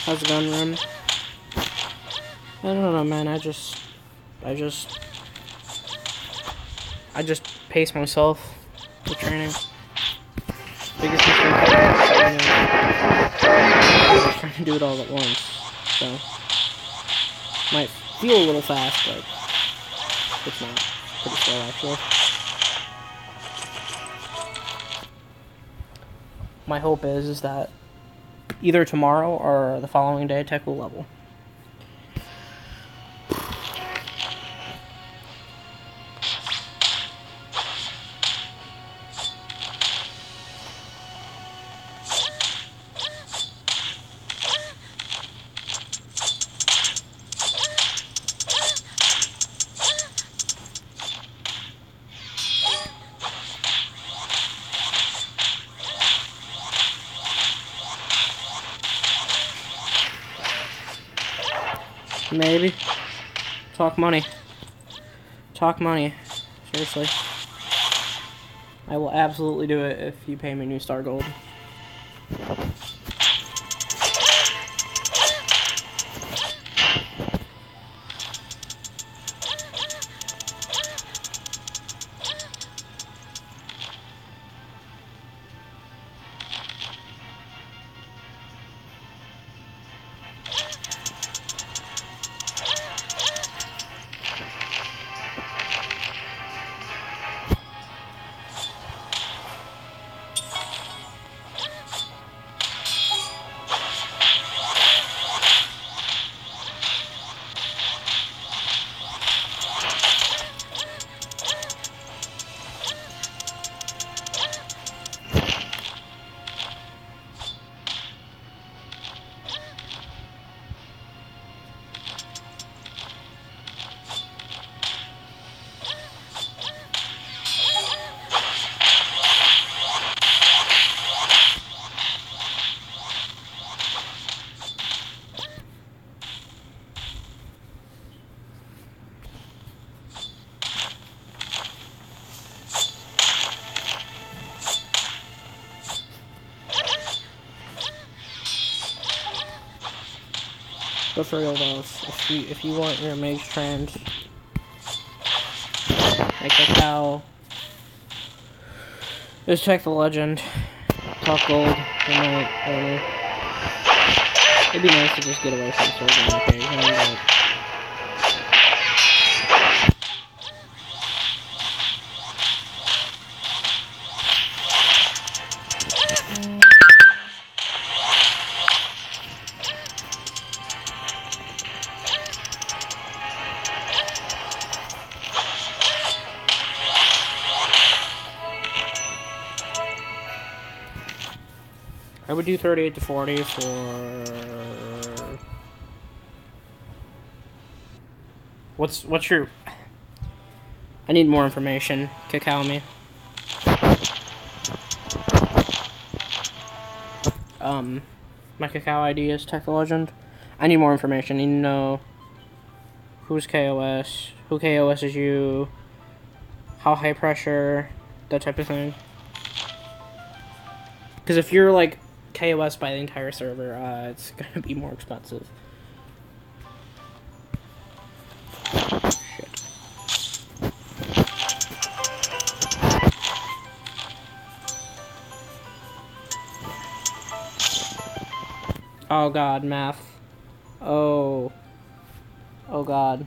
How's it going, Rim? I don't know, man. I just pace myself for training. Biggest mistake I'm just trying to do it all at once. So might feel a little fast, but it's not. Pretty slow, actually. My hope is that either tomorrow or the following day, tech will level. Maybe. Talk money. Talk money. Seriously. I will absolutely do it if you pay me new star gold. But for real though, if you want your mage trained, like a cow, just check the legend. Talk gold. It'd be nice to just get away from serving occasionally, but I would do 38 to 40 for... What's your... I need more information. Cacao me. My Cacao ID is Tech the Legend. I need more information. I need to know who's KOS, who KOS is you, how high pressure, that type of thing. Because if you're like KOS by the entire server, it's gonna be more expensive. Shit. Oh god, math. Oh. Oh god.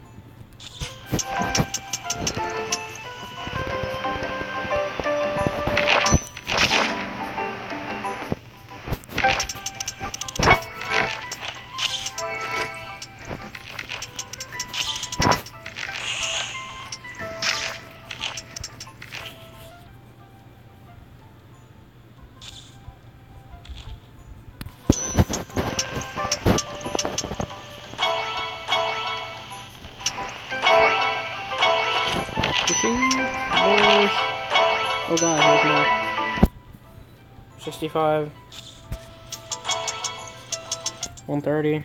Oh god, there's more. 65. 130.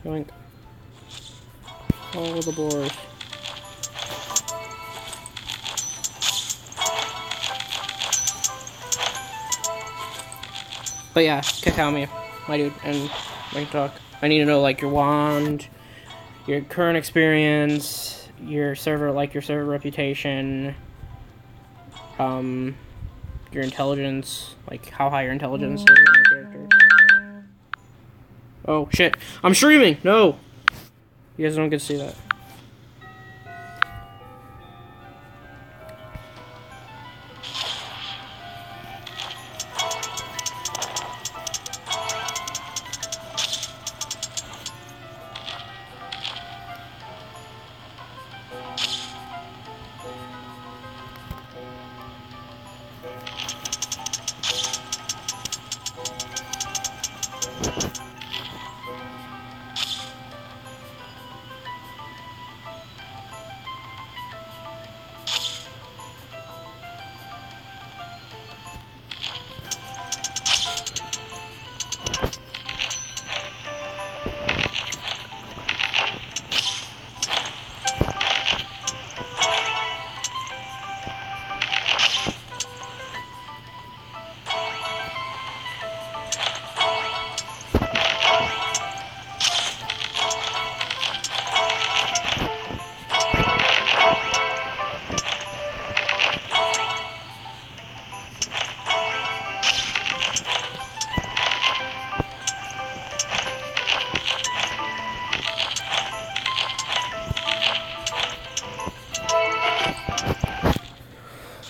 Yoink. All the boars. But yeah, cacao me, my dude, and we can talk. I need to know like your wand, your current experience, your server reputation, your intelligence, like how high your intelligence is in your character. Oh shit! I'm streaming. No, you guys don't get to see that.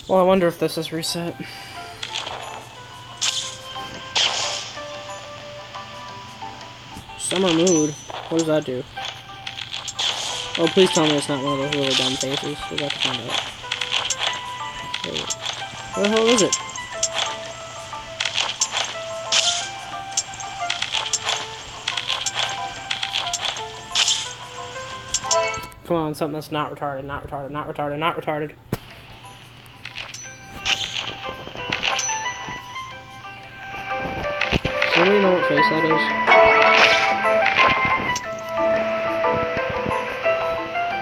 Well, I wonder if this is reset. Summer mood. What does that do? Oh, please tell me it's not one of those really dumb faces. We're about to find out. Wait. What the hell is it? Come on, something that's not retarded, not retarded, not retarded, not retarded. Does anybody know what face that is?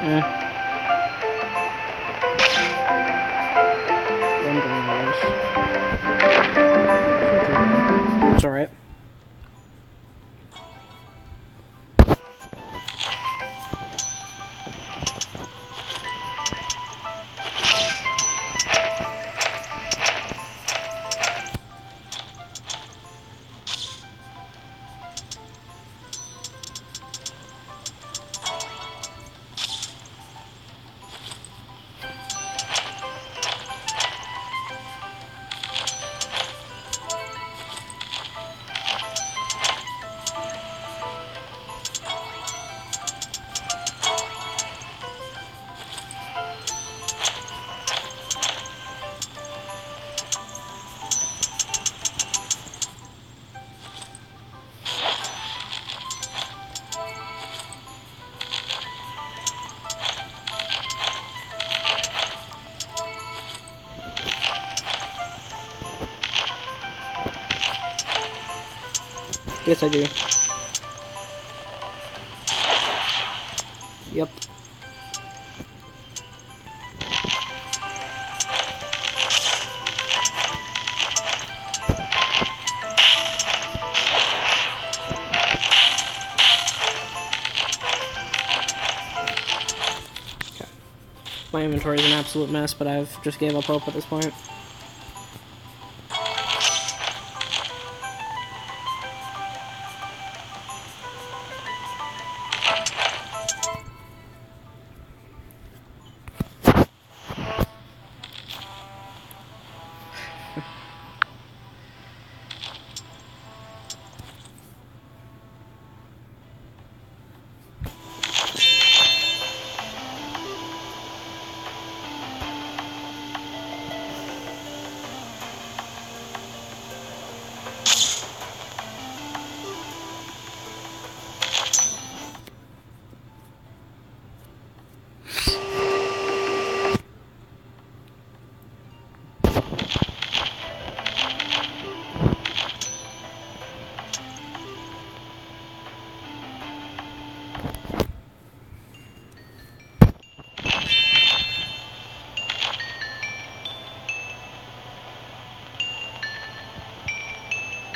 Eh. I'm going with this. It's alright. Yes, I do. Yep. Okay. My inventory is an absolute mess, but I've just gave up hope at this point.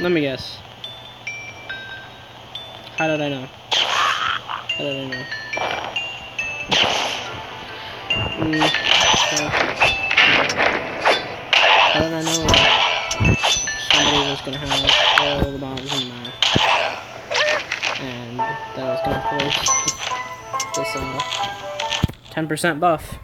Let me guess. How did I know? How did I know? How did I know somebody was gonna have all the bombs in the map? And that I was gonna place this 10% buff.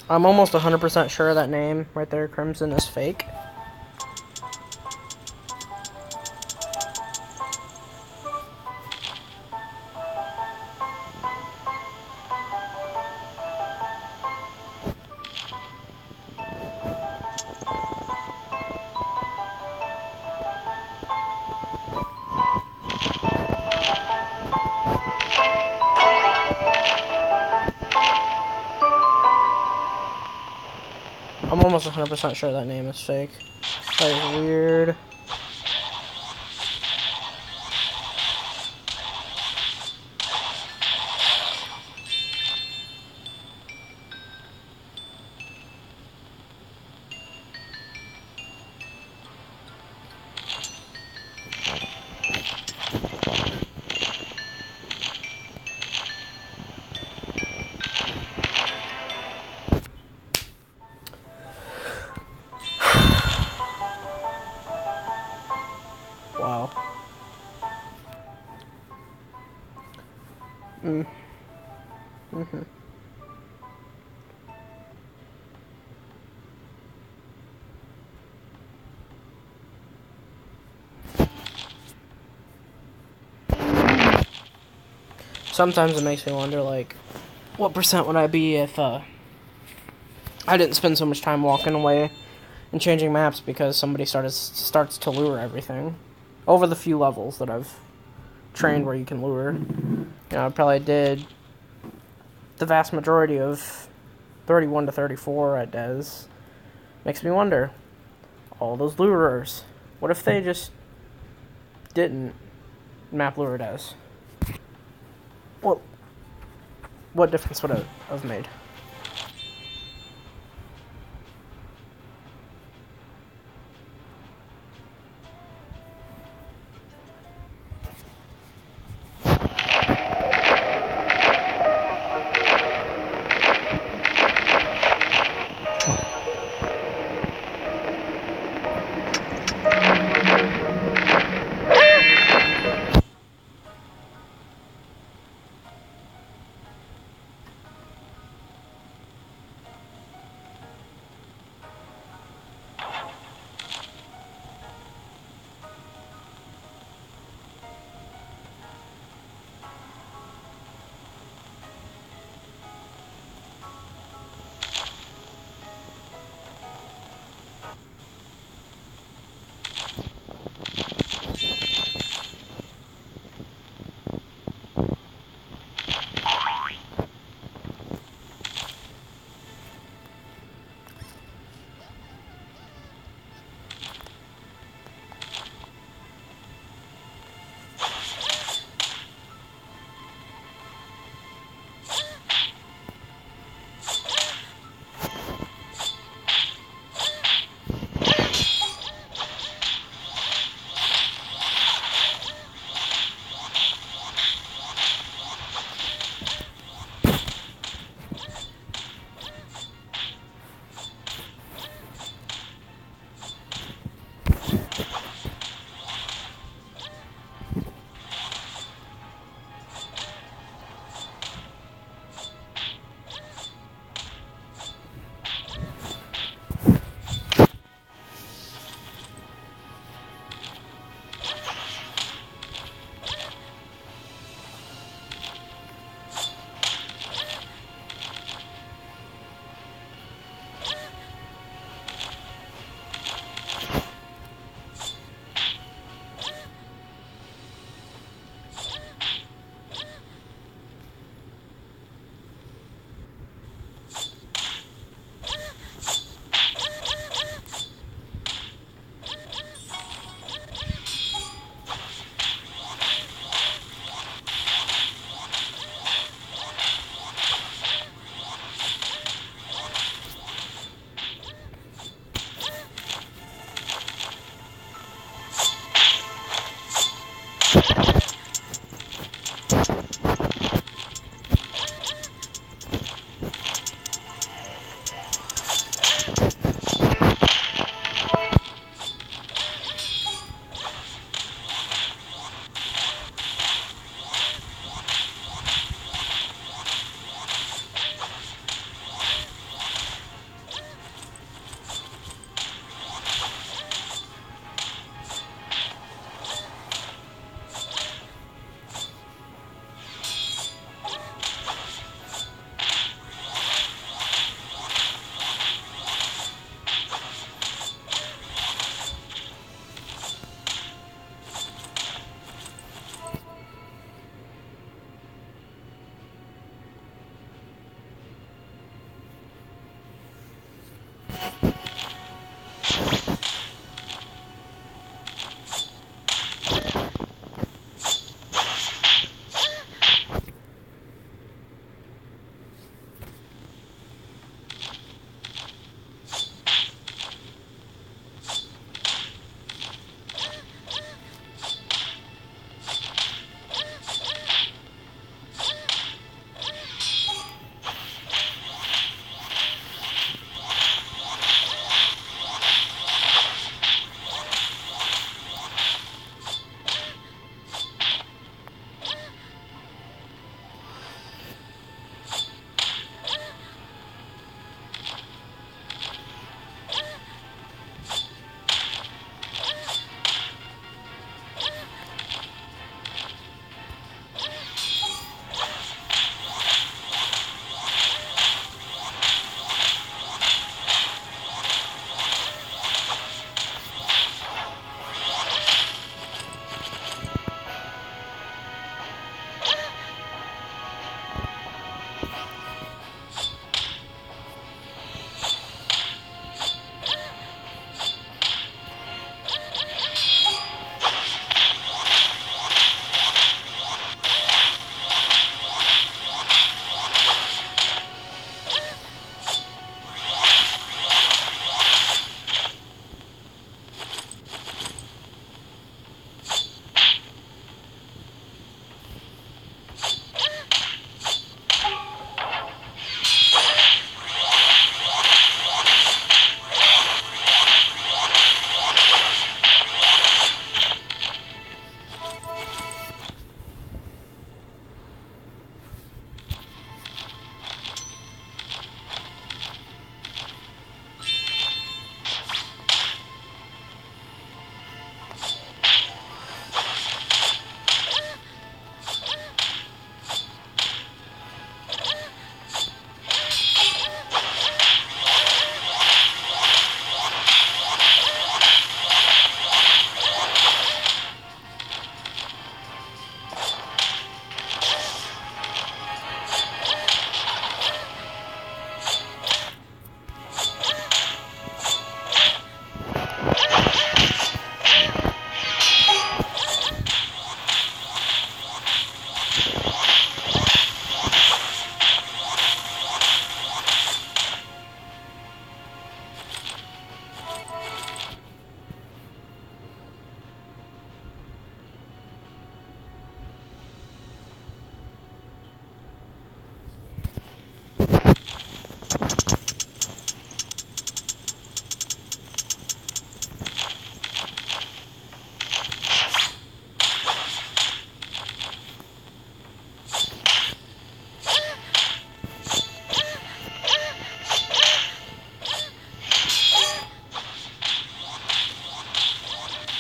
I'm almost 100% sure that name right there, Crimson, is fake. I'm almost 100% sure that name is fake. That is weird. Wow. Sometimes it makes me wonder, like, what percent would I be if I didn't spend so much time walking away and changing maps because somebody starts to lure everything over the few levels that I've trained where you can lure. You know, I probably did the vast majority of 31 to 34 at Des. Makes me wonder, all those lurers, what if they just didn't map lure Des? Well, what difference would it have made?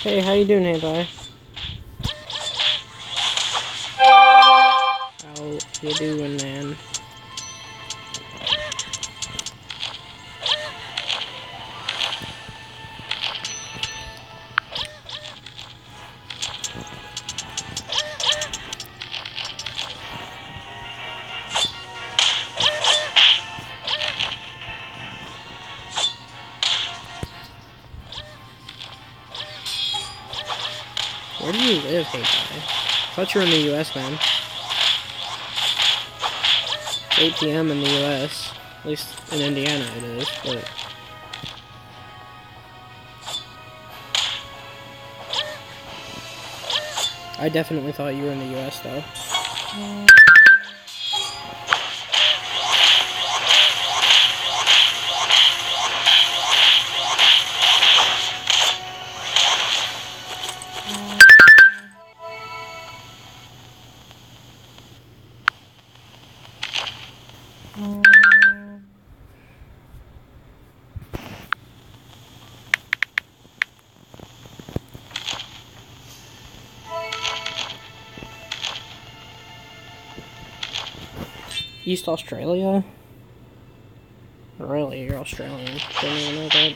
Hey, how you doing, hey bye? How you doing, man? Where do you live, hey bye? I thought you were in the US, man. It's 8 p.m. in the US. At least in Indiana it is, but... I definitely thought you were in the US, though. East Australia? Really, you're Australian. Didn't even know that.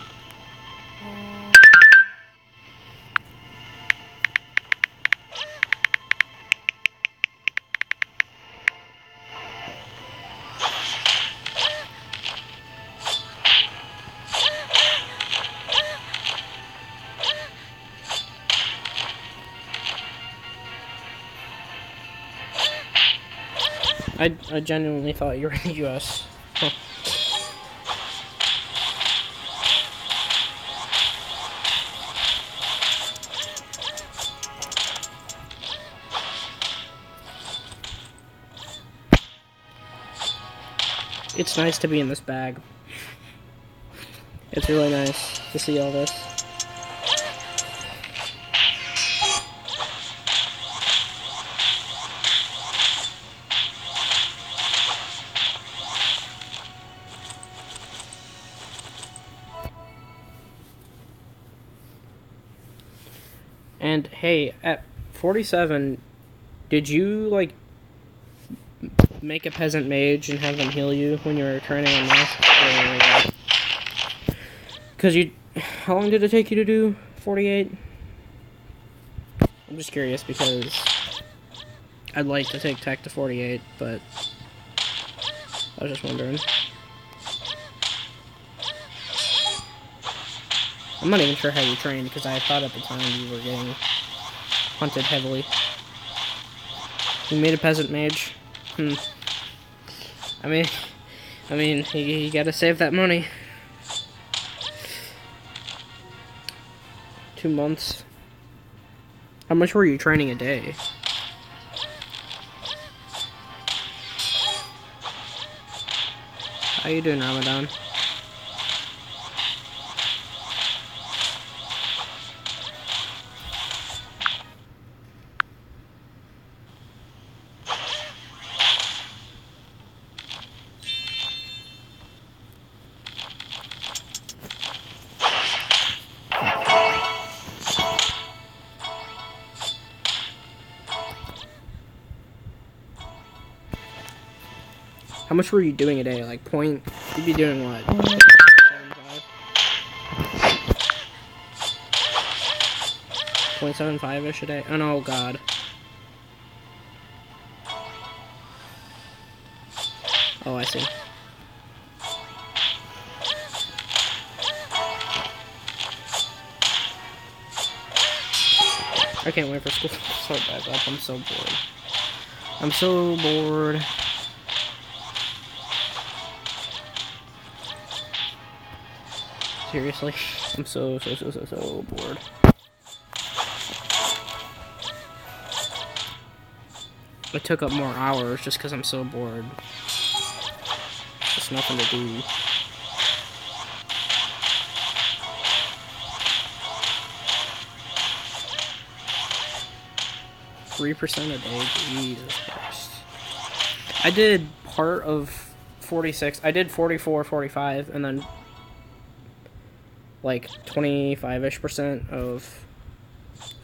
I genuinely thought you were in the U.S. Huh. It's nice to be in this bag. It's really nice to see all this. And hey, at 47, did you like make a peasant mage and have them heal you when you were training on mask? Because you, how long did it take you to do 48? I'm just curious because I'd like to take tech to 48, but I was just wondering. I'm not even sure how you trained because I thought at the time you were getting hunted heavily. You made a peasant mage. I mean, you gotta save that money. 2 months. How much were you training a day? How you doing, Ramadan? How much were you doing a day? Like point? You'd be doing what? 0.75-ish a day? Oh no, God. Oh, I see. I can't wait for school to start back up. I'm so bored. I'm so bored. Seriously, I'm so bored. It took up more hours just because I'm so bored. Just nothing to do. $3% a day, Jesus Christ. I did part of 46. I did 44, 45, and then like 25-ish% of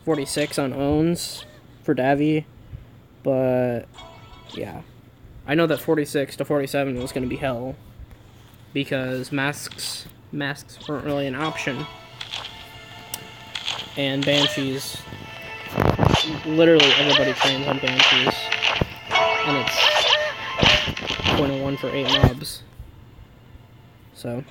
46 on owns for Davi, but yeah, I know that 46 to 47 was going to be hell because masks weren't really an option, and Banshees, literally everybody trains on Banshees, and it's 0.01 for 8 mobs, so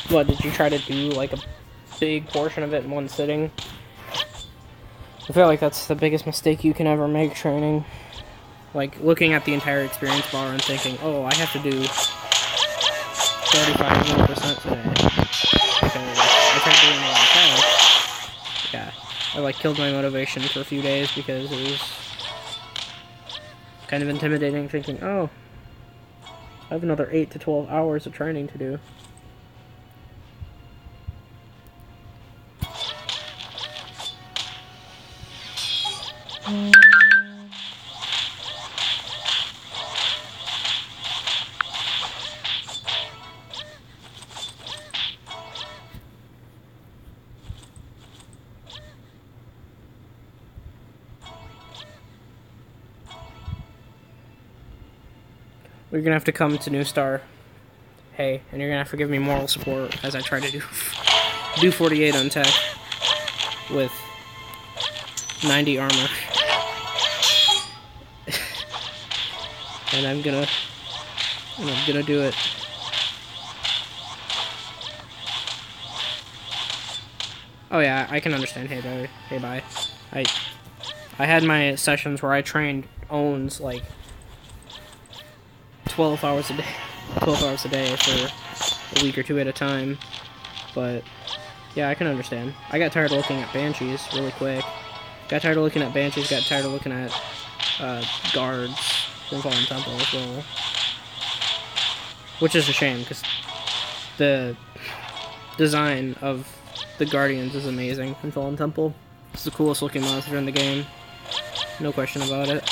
what, did you try to do like a big portion of it in one sitting? I feel like that's the biggest mistake you can ever make training. Like, looking at the entire experience bar and thinking, oh, I have to do 35% today. Because I tried doing it on 10. Yeah, I like killed my motivation for a few days because it was kind of intimidating thinking, oh, I have another 8 to 12 hours of training to do. You're gonna have to come to New Star, hey, and you're gonna have to give me moral support as I try to do 48 on tech with 90 armor. And I'm gonna do it. Oh yeah, I can understand. Hey bye. I had my sessions where I trained owns like 12 hours a day for a week or two at a time. But yeah, I can understand. I got tired of looking at banshees really quick. Got tired of looking at banshees. Got tired of looking at guards from Fallen Temple as well. Which is a shame because the design of the Guardians is amazing in Fallen Temple. It's the coolest looking monster in the game. No question about it.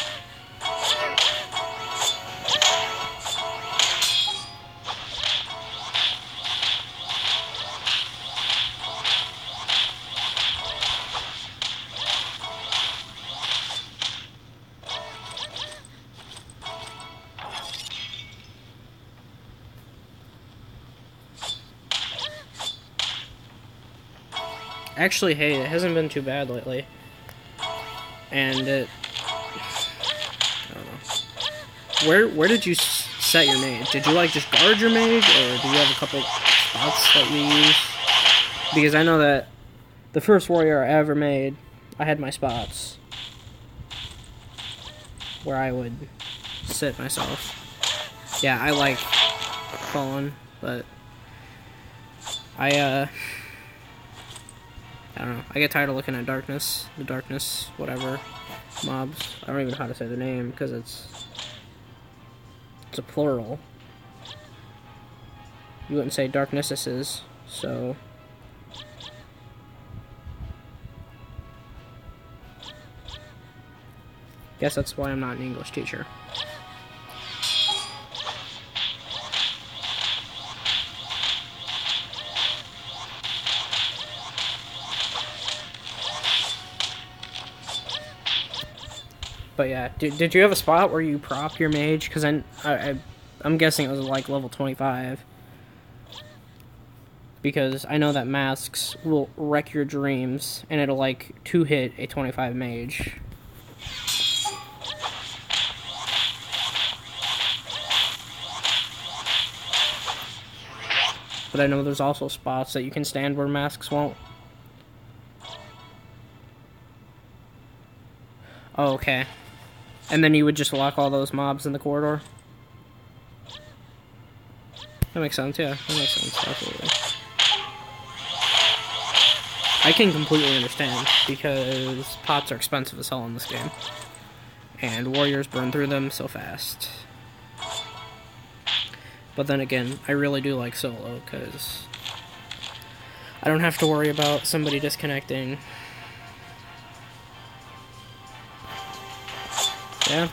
Actually, hey, it hasn't been too bad lately. And I don't know. Where did you set your mage? Did you like just guard your mage, or do you have a couple spots that you use? Because I know that the first warrior I ever made, I had my spots where I would sit myself. Yeah, I like Fallen, but I don't know. I get tired of looking at the darkness, whatever, mobs. I don't even know how to say the name because it's a plural. You wouldn't say darknesses, so guess that's why I'm not an English teacher. But yeah, did you have a spot where you prop your mage? Because I'm guessing it was like level 25. Because I know that masks will wreck your dreams, and it'll like 2-hit a 25 mage. But I know there's also spots that you can stand where masks won't. Oh, okay. And then you would just lock all those mobs in the corridor? That makes sense, yeah. That makes sense, absolutely. I can completely understand, because pots are expensive as hell in this game. And warriors burn through them so fast. But then again, I really do like solo, because I don't have to worry about somebody disconnecting. Yeah.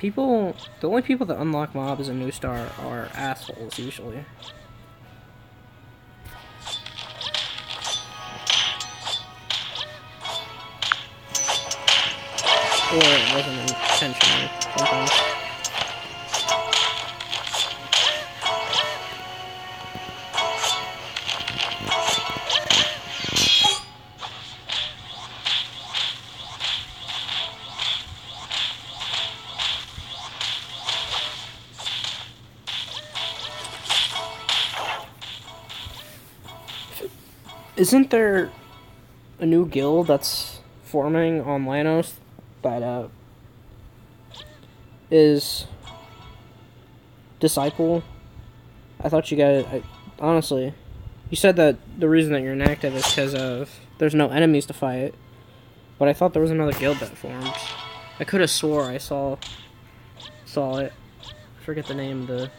The only people that unlock mobs in New Star are assholes, usually. Or it wasn't intentional, sometimes. Isn't there a new guild that's forming on Lanos that is Disciple? I thought you guys, honestly, you said that the reason that you're inactive is because of there's no enemies to fight, but I thought there was another guild that formed. I could have swore I saw it. I forget the name of the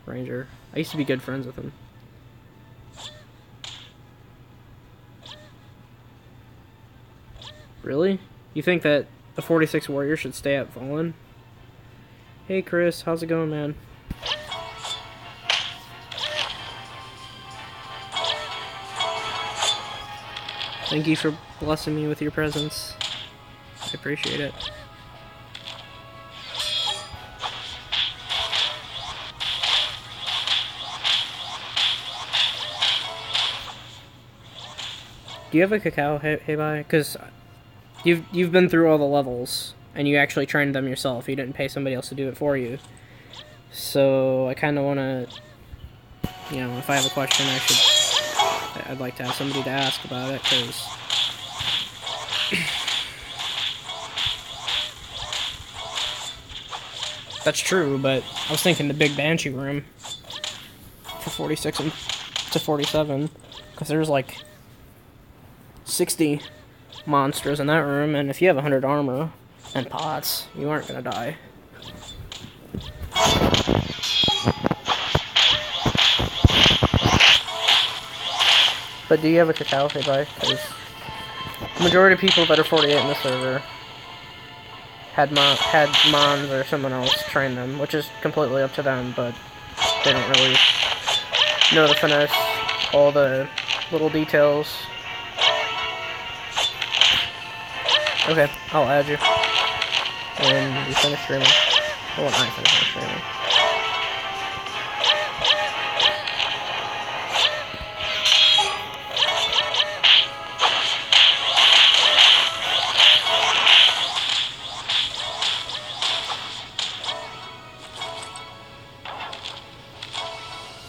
ranger. I used to be good friends with him. Really? You think that a 46 warrior should stay at Fallen? Hey Chris, how's it going, man? Thank you for blessing me with your presence. I appreciate it. Do you have a cacao, hey bye? Because you've been through all the levels, and you actually trained them yourself. You didn't pay somebody else to do it for you. So I kind of want to, you know, if I have a question, I'd like to have somebody to ask about it, because that's true, but I was thinking the big Banshee room for 46 to 47, because there's like 60 monsters in that room, and if you have 100 armor and pots, you aren't gonna die. But do you have a cacao? Hey, bye. Because the majority of people that are 48 in the server had Mons or someone else train them, which is completely up to them, but they don't really know the finesse, all the little details. Okay, I'll add you. And you finish streaming. Oh, I finish streaming.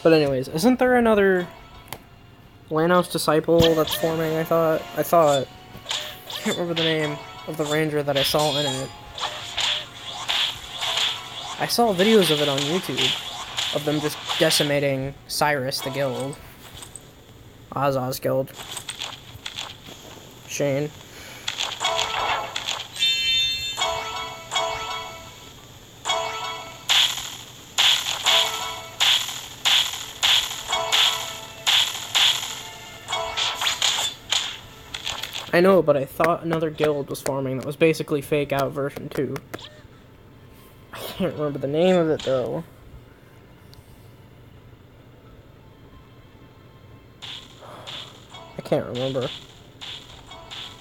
But anyways, isn't there another Lanos disciple that's forming, I thought? I can't remember the name of the ranger that I saw in it. I saw videos of it on YouTube, of them just decimating Cyrus, the guild. Azaz guild. Shane. I know, but I thought another guild was forming that was basically fake out version 2. I can't remember the name of it, though. I can't remember.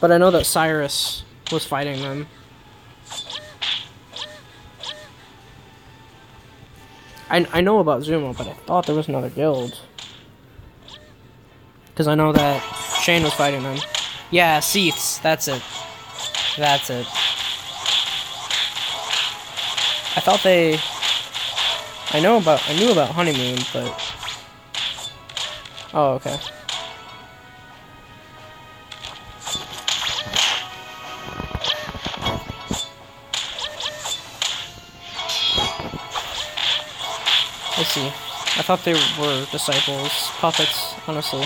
But I know that Cyrus was fighting them. I know about Zuma, but I thought there was another guild. Because I know that Shane was fighting them. Yeah, Seats, that's it. That's it. I thought they... I knew about Honeymoon, but... Oh, okay. I see. I thought they were disciples. Puppets, honestly.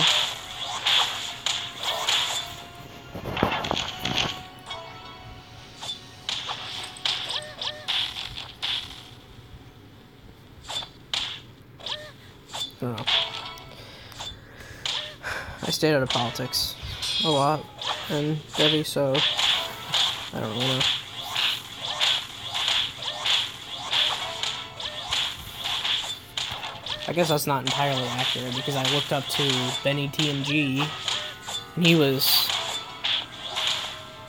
I don't know. I stayed out of politics a lot and Debbie, so I don't really know. I guess that's not entirely accurate because I looked up to Benny TMG and he was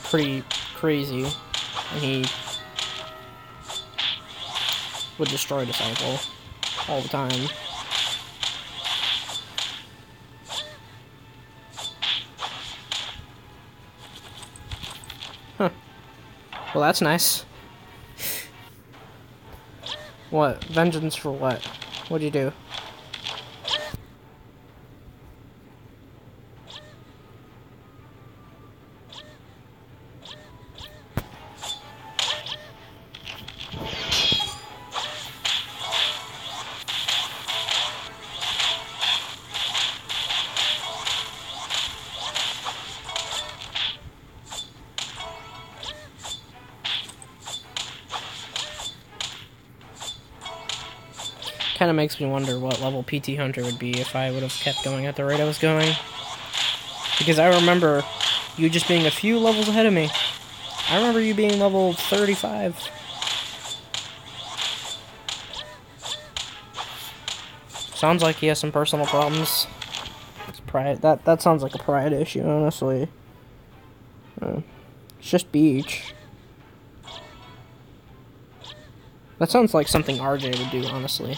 pretty crazy and he would destroy Disciple all the time. Huh. Well, that's nice. What? Vengeance for what? What'd you do? Kind of makes me wonder what level PT Hunter would be if I would have kept going at the rate I was going. Because I remember you just being a few levels ahead of me. I remember you being level 35. Sounds like he has some personal problems. It's pride. That sounds like a pride issue, honestly. It's just beach. That sounds like something RJ would do, honestly.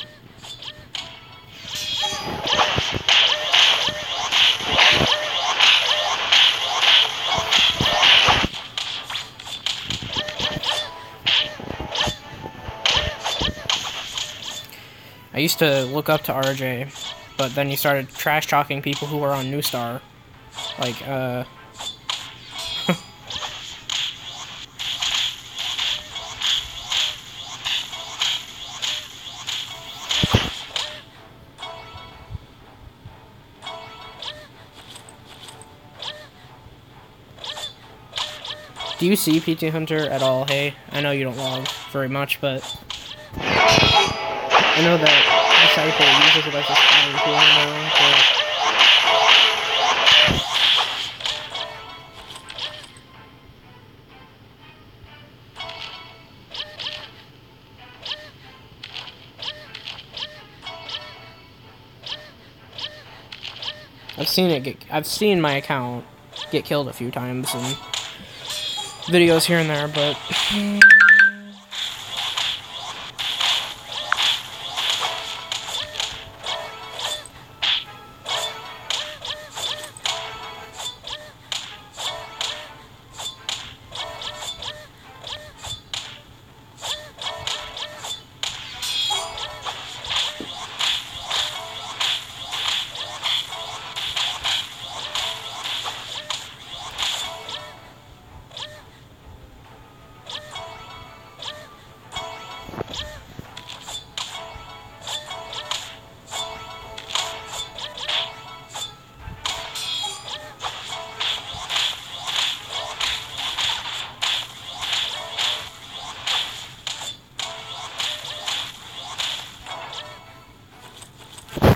I used to look up to RJ, but then he started trash talking people who were on New Star. Like, do you see PT Hunter at all? Hey, I know you don't log very much, but I know that Disciple uses it as a spying tool now, I've seen my account get killed a few times in videos here and there, but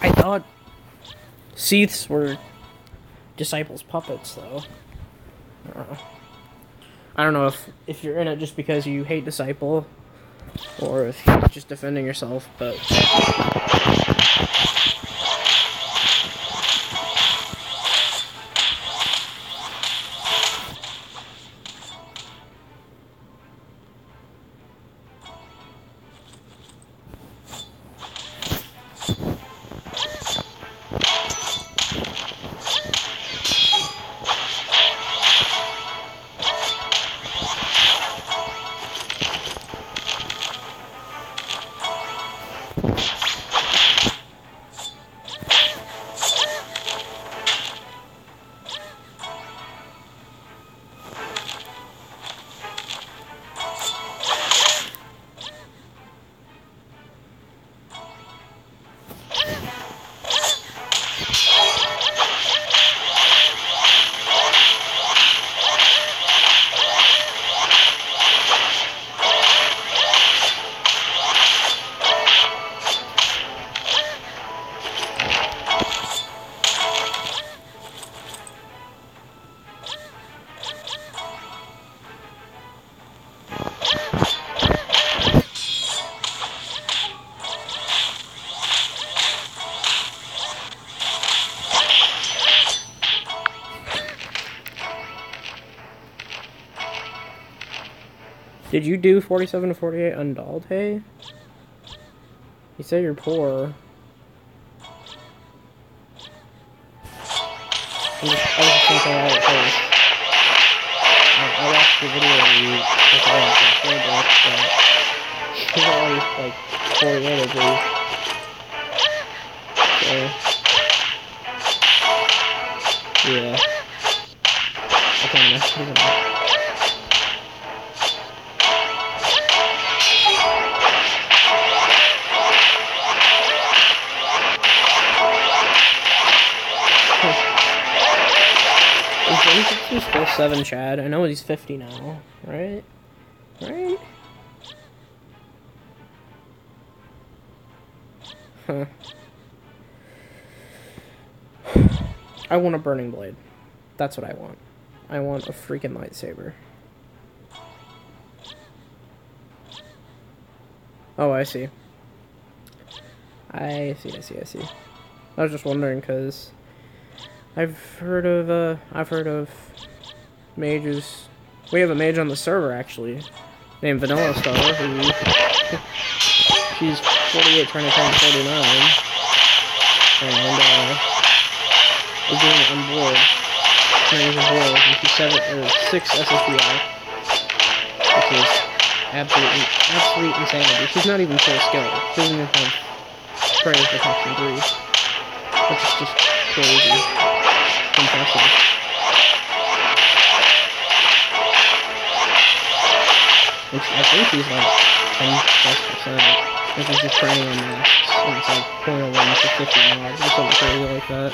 I thought Seaths were Disciples' puppets, though. I don't know if you're in it just because you hate Disciple, or if you're just defending yourself, but... Did you do 47 to 48 undolled, hey? You say you're poor. I was just thinking about it first. I watched the video of you with all the but he's already like 48 I believe. So yeah. I can't imagine. He's still 7, Chad. I know he's 50 now, right? Right? Huh. I want a burning blade. That's what I want. I want a freaking lightsaber. Oh, I see. I see. I was just wondering, because I've heard of mages. We have a mage on the server, actually, named Vanilla Star, who, she's 48 trying to turn 49, and, we're doing it on board, and she's 6 SSBI, which is absolute insanity. She's not even full skill. She doesn't even have spray is protection 3. Which is just crazy. Impressive. Which I think he's like 10+%. This is just spraying on max. And it's like 0.01 to 50 mods or something crazy like that.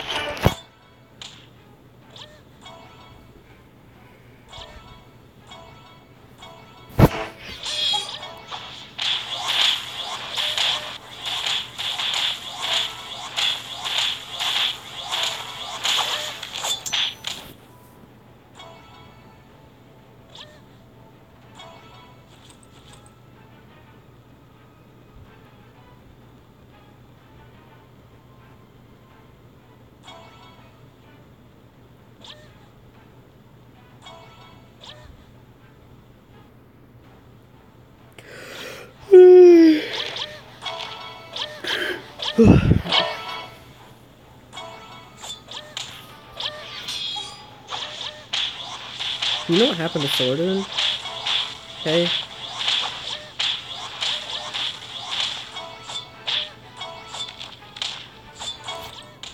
You know what happened to Sordin? Okay.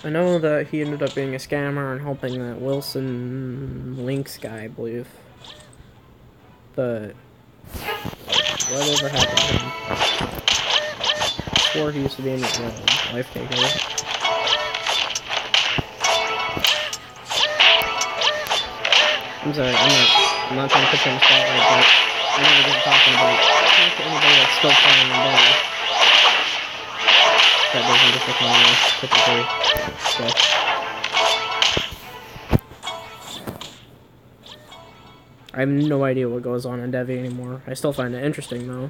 I know that he ended up being a scammer and helping that Wilson Lynx guy, I believe. But whatever happened to him? I swore he used to be in the life taker. I'm sorry, I'm not trying to put you on the spotlight, but I never get talking about talk to anybody that's still playing in Dev. That doesn't just look normal, typically. I have no idea what goes on in Devi anymore. I still find it interesting though.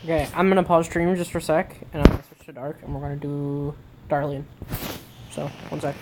Okay, I'm gonna pause stream just for a sec, and I'm gonna switch to dark, and we're gonna do Darlene. So, one sec.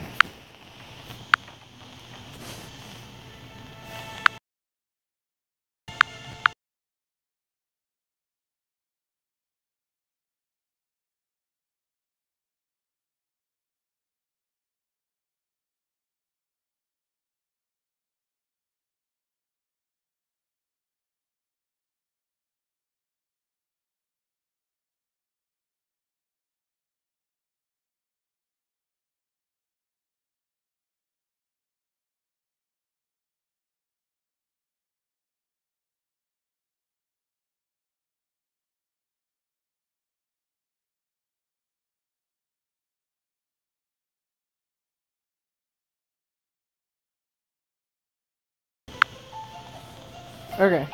Okay.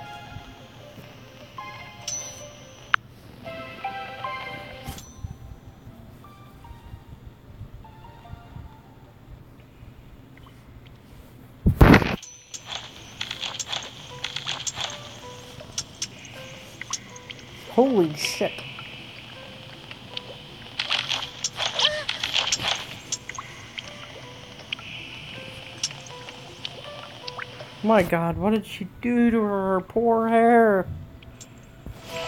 Holy shit. My god, what did she do to her poor hair?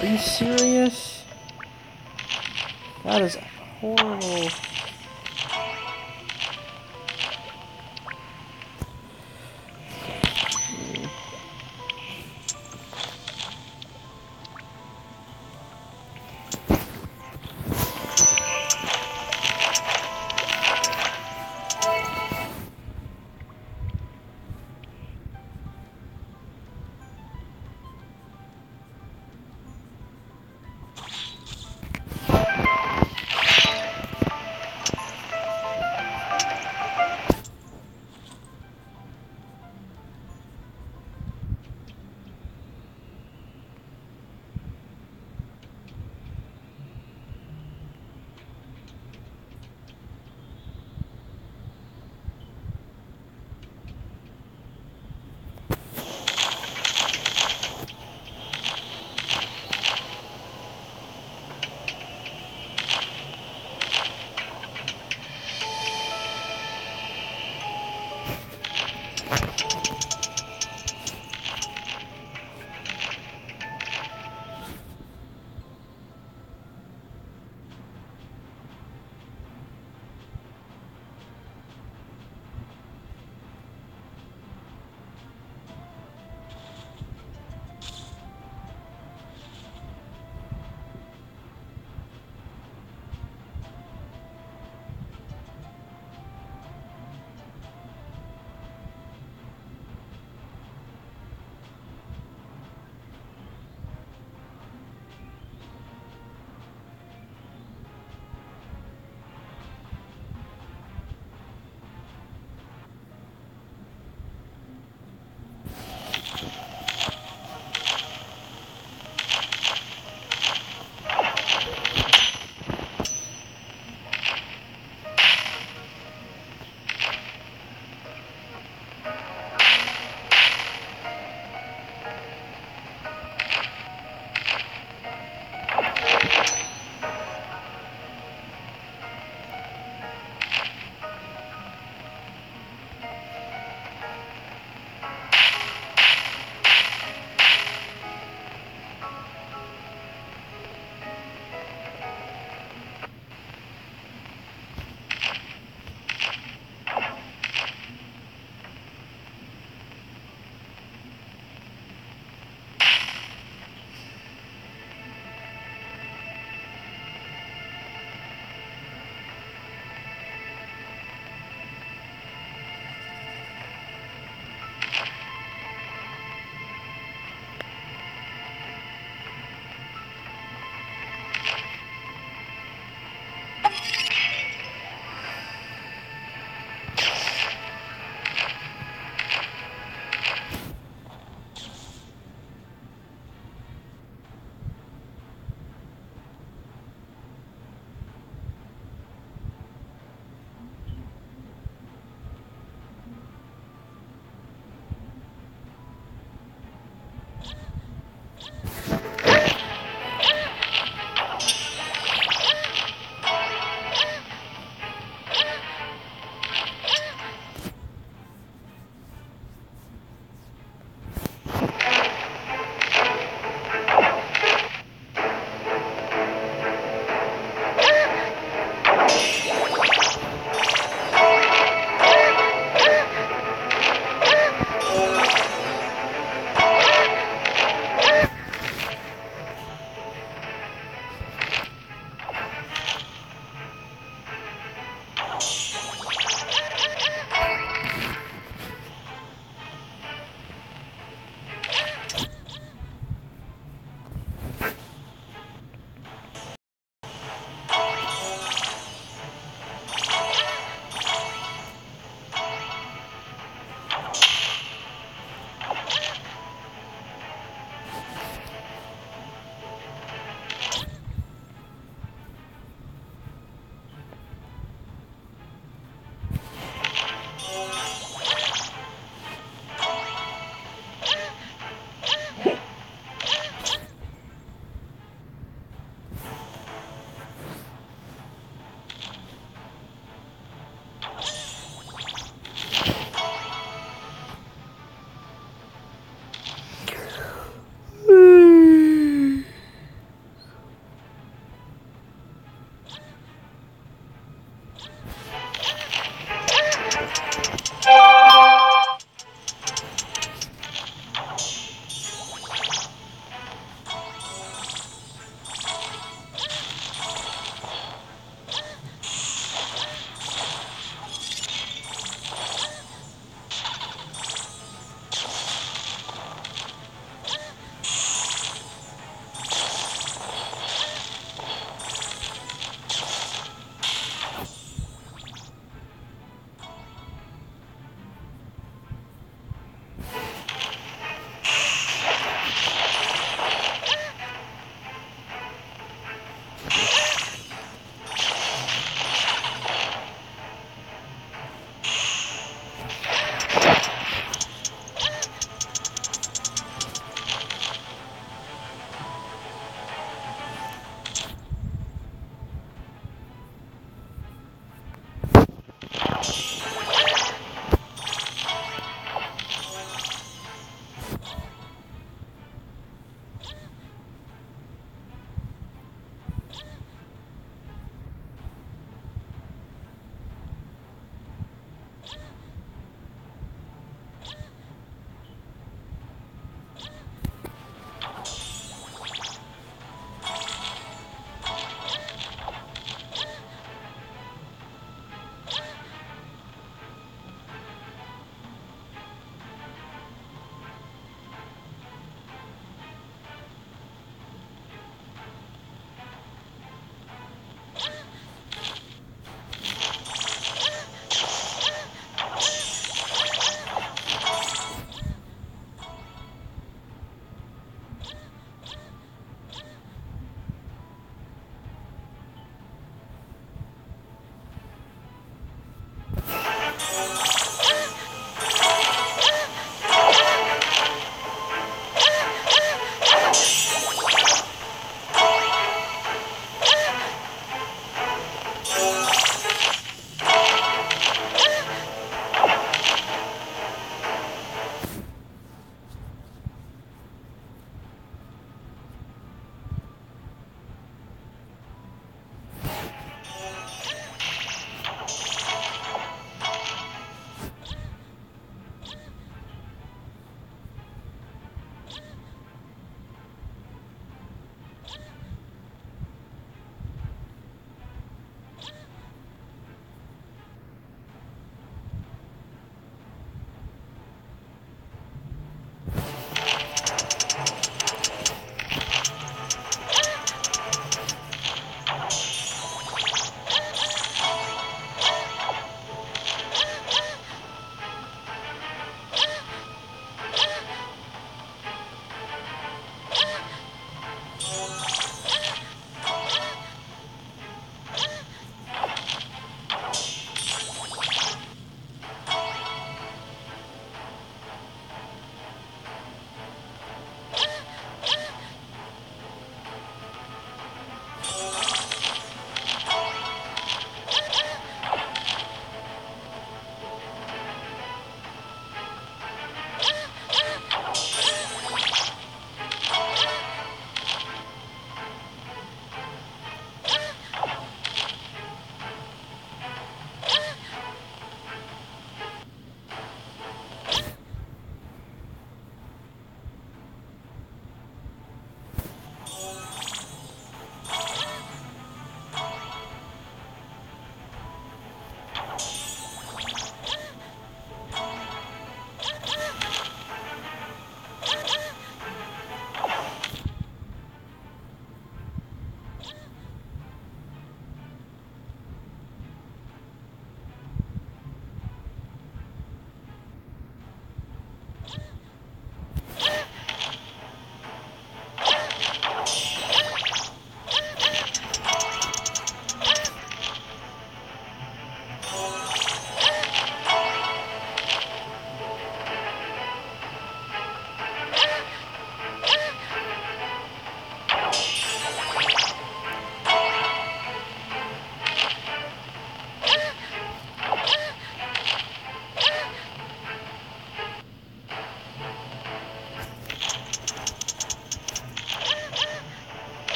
Are you serious? That is horrible.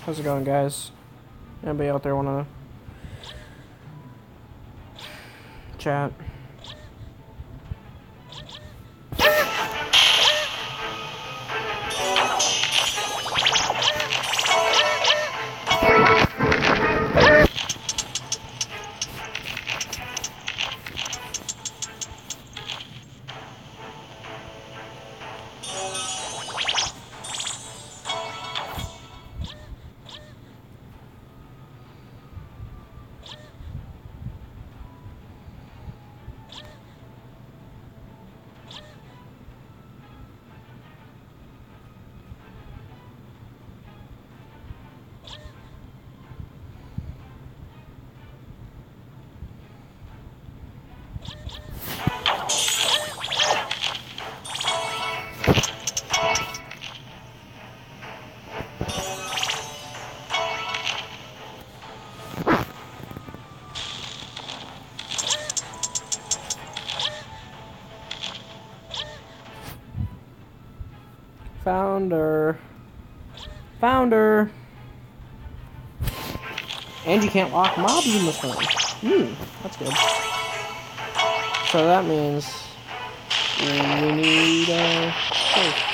How's it going, guys? Anybody out there wanna chat? Founder. And you can't lock mobs in this room. That's good. So that means we need safe.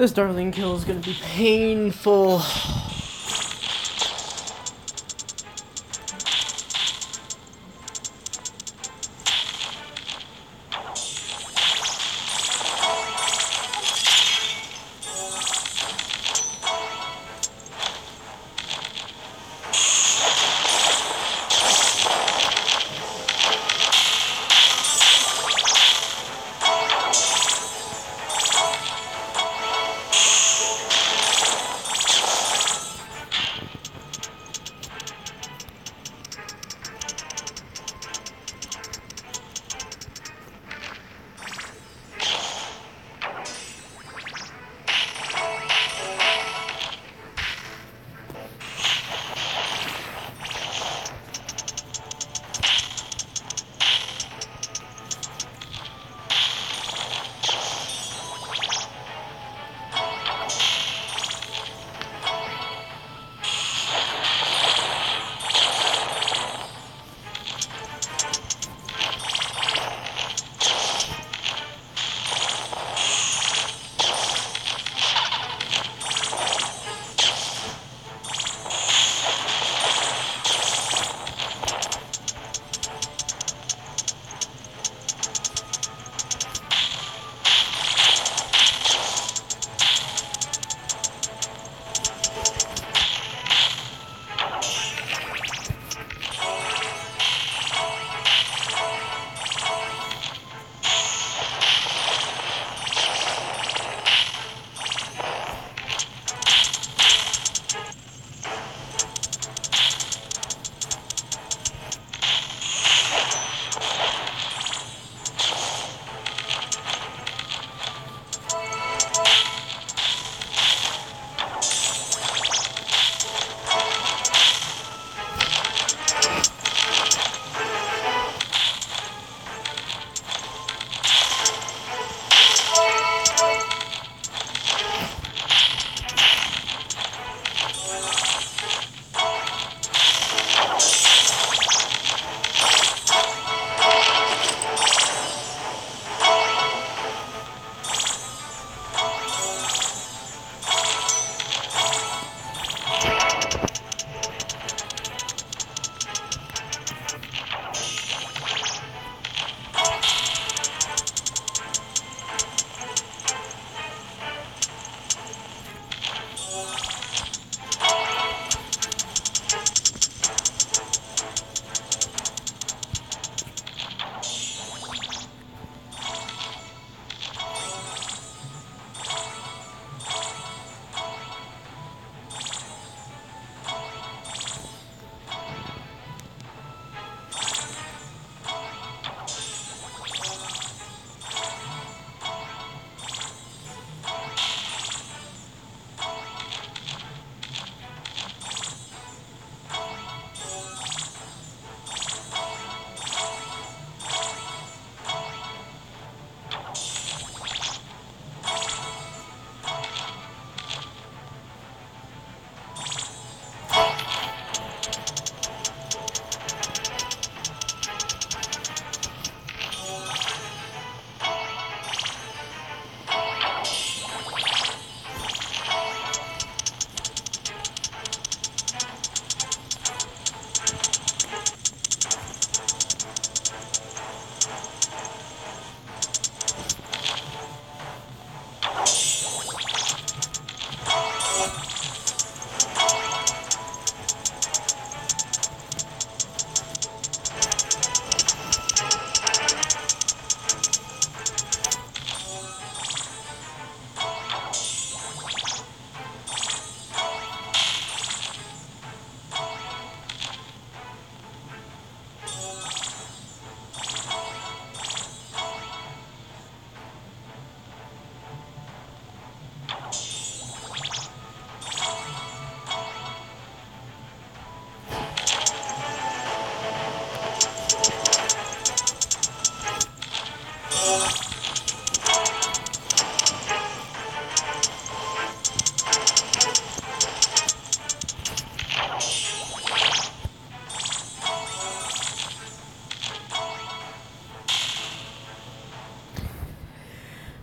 This darling kill is gonna be painful.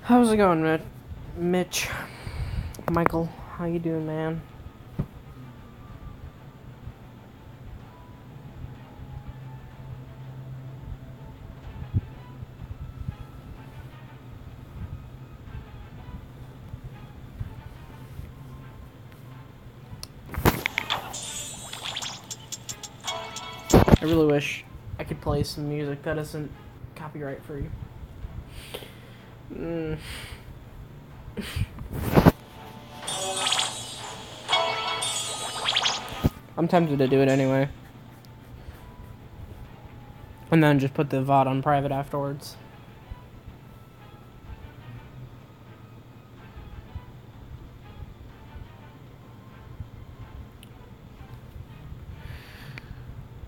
How's it going, Mitch? Michael, how you doing, man? I really wish I could play some music that isn't copyright free. I'm tempted to do it anyway. And then just put the VOD on private afterwards.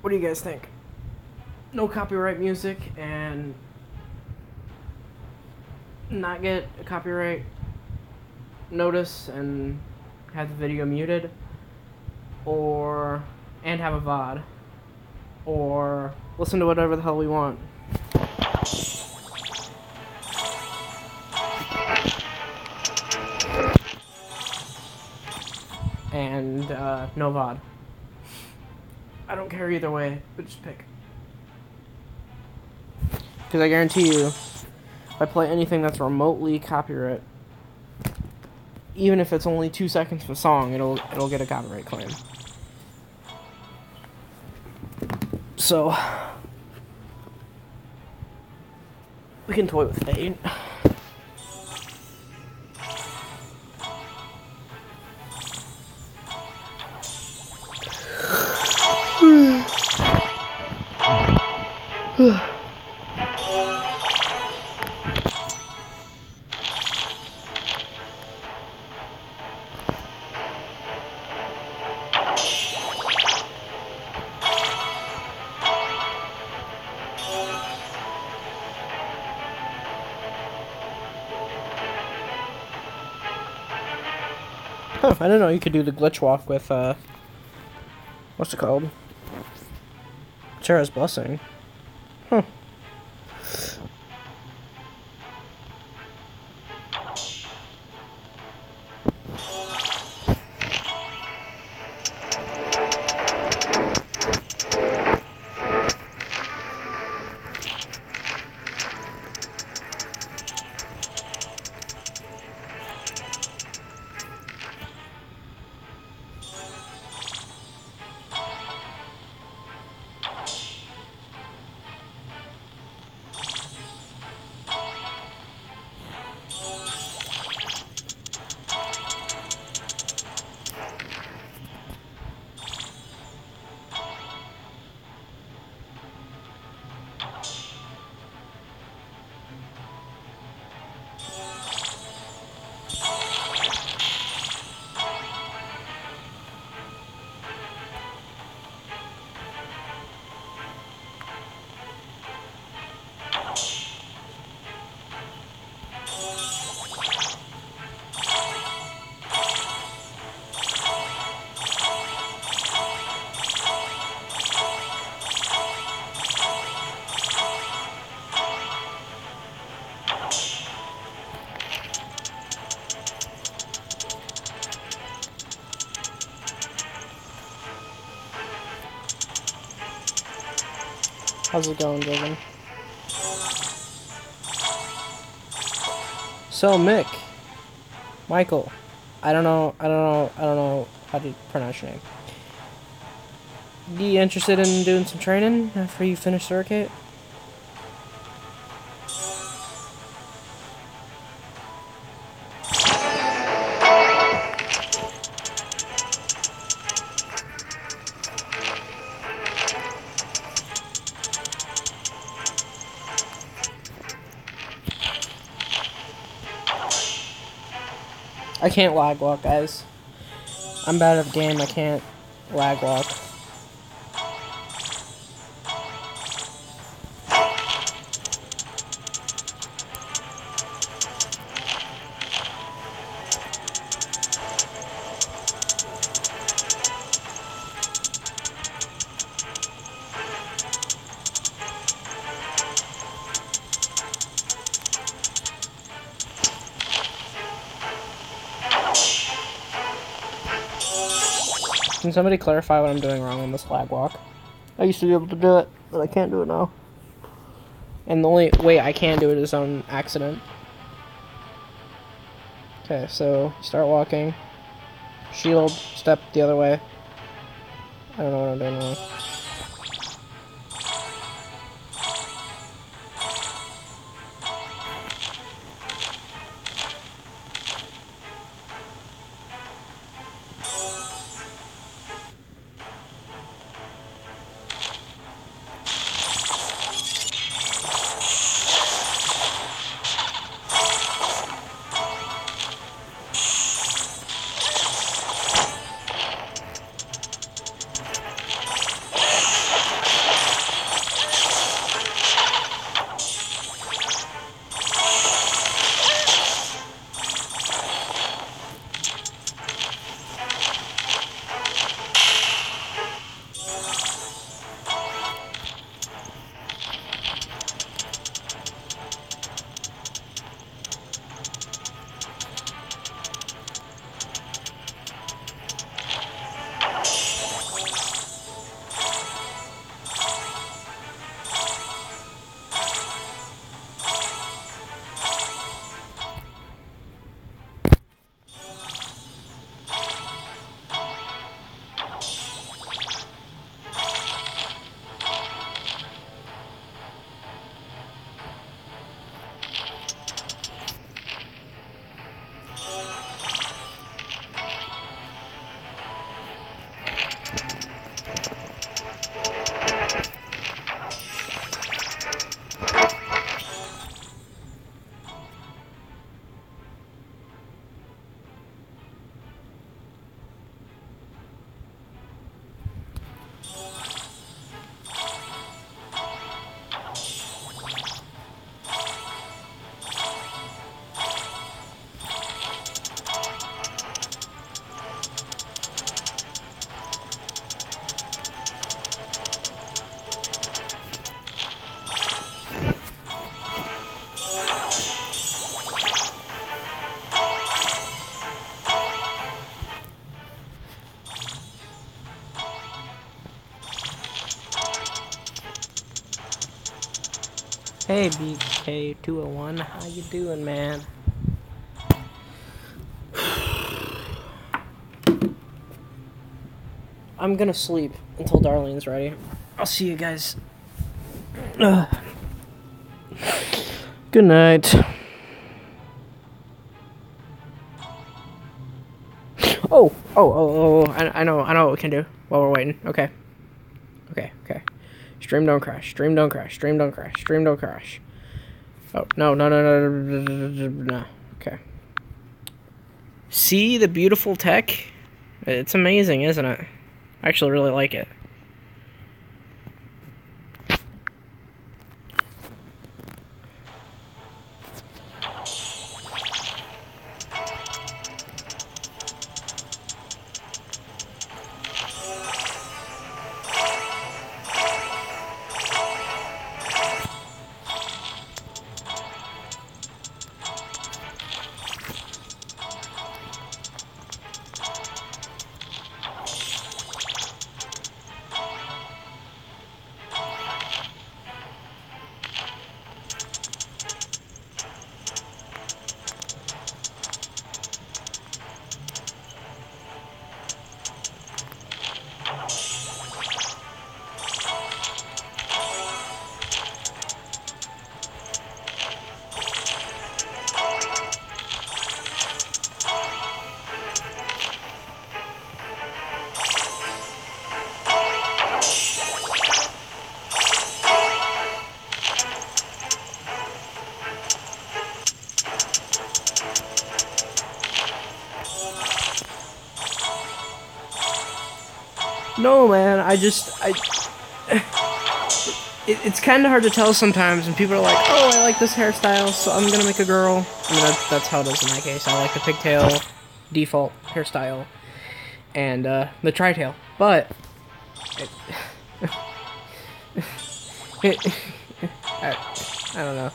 What do you guys think? No copyright music and not get a copyright notice and have the video muted, or and have a VOD, or listen to whatever the hell we want. And no VOD. I don't care either way, but just pick. Because I guarantee you, if I play anything that's remotely copyright, even if it's only 2 seconds of a song, it'll get a copyright claim. So we can toy with fate. Huh, I didn't know you could do the glitch walk with, what's it called? Sarah's Blessing. Huh. How's it going, Jordan? So, Michael, I don't know how to pronounce your name. You interested in doing some training after you finish circuit? I can't lag walk, guys. I'm bad at the game, I can't lag walk. Can somebody clarify what I'm doing wrong on this lag walk? I used to be able to do it, but I can't do it now. And the only way I can do it is on accident. Okay, so start walking. Shield, step the other way. I don't know what I'm doing wrong. Hey BK201, how you doing, man? I'm gonna sleep until Darlene's ready. I'll see you guys. Good night. I know what we can do while we're waiting. Okay. Stream don't crash. Stream don't crash. Oh, no. Okay. See the beautiful tech? It's amazing, isn't it? I actually really like it. No, man, it's kind of hard to tell sometimes, and people are like, oh, I like this hairstyle, so I'm gonna make a girl. I mean, that's how it is in my case. I like the pigtail default hairstyle, and the tri-tail, but I don't know.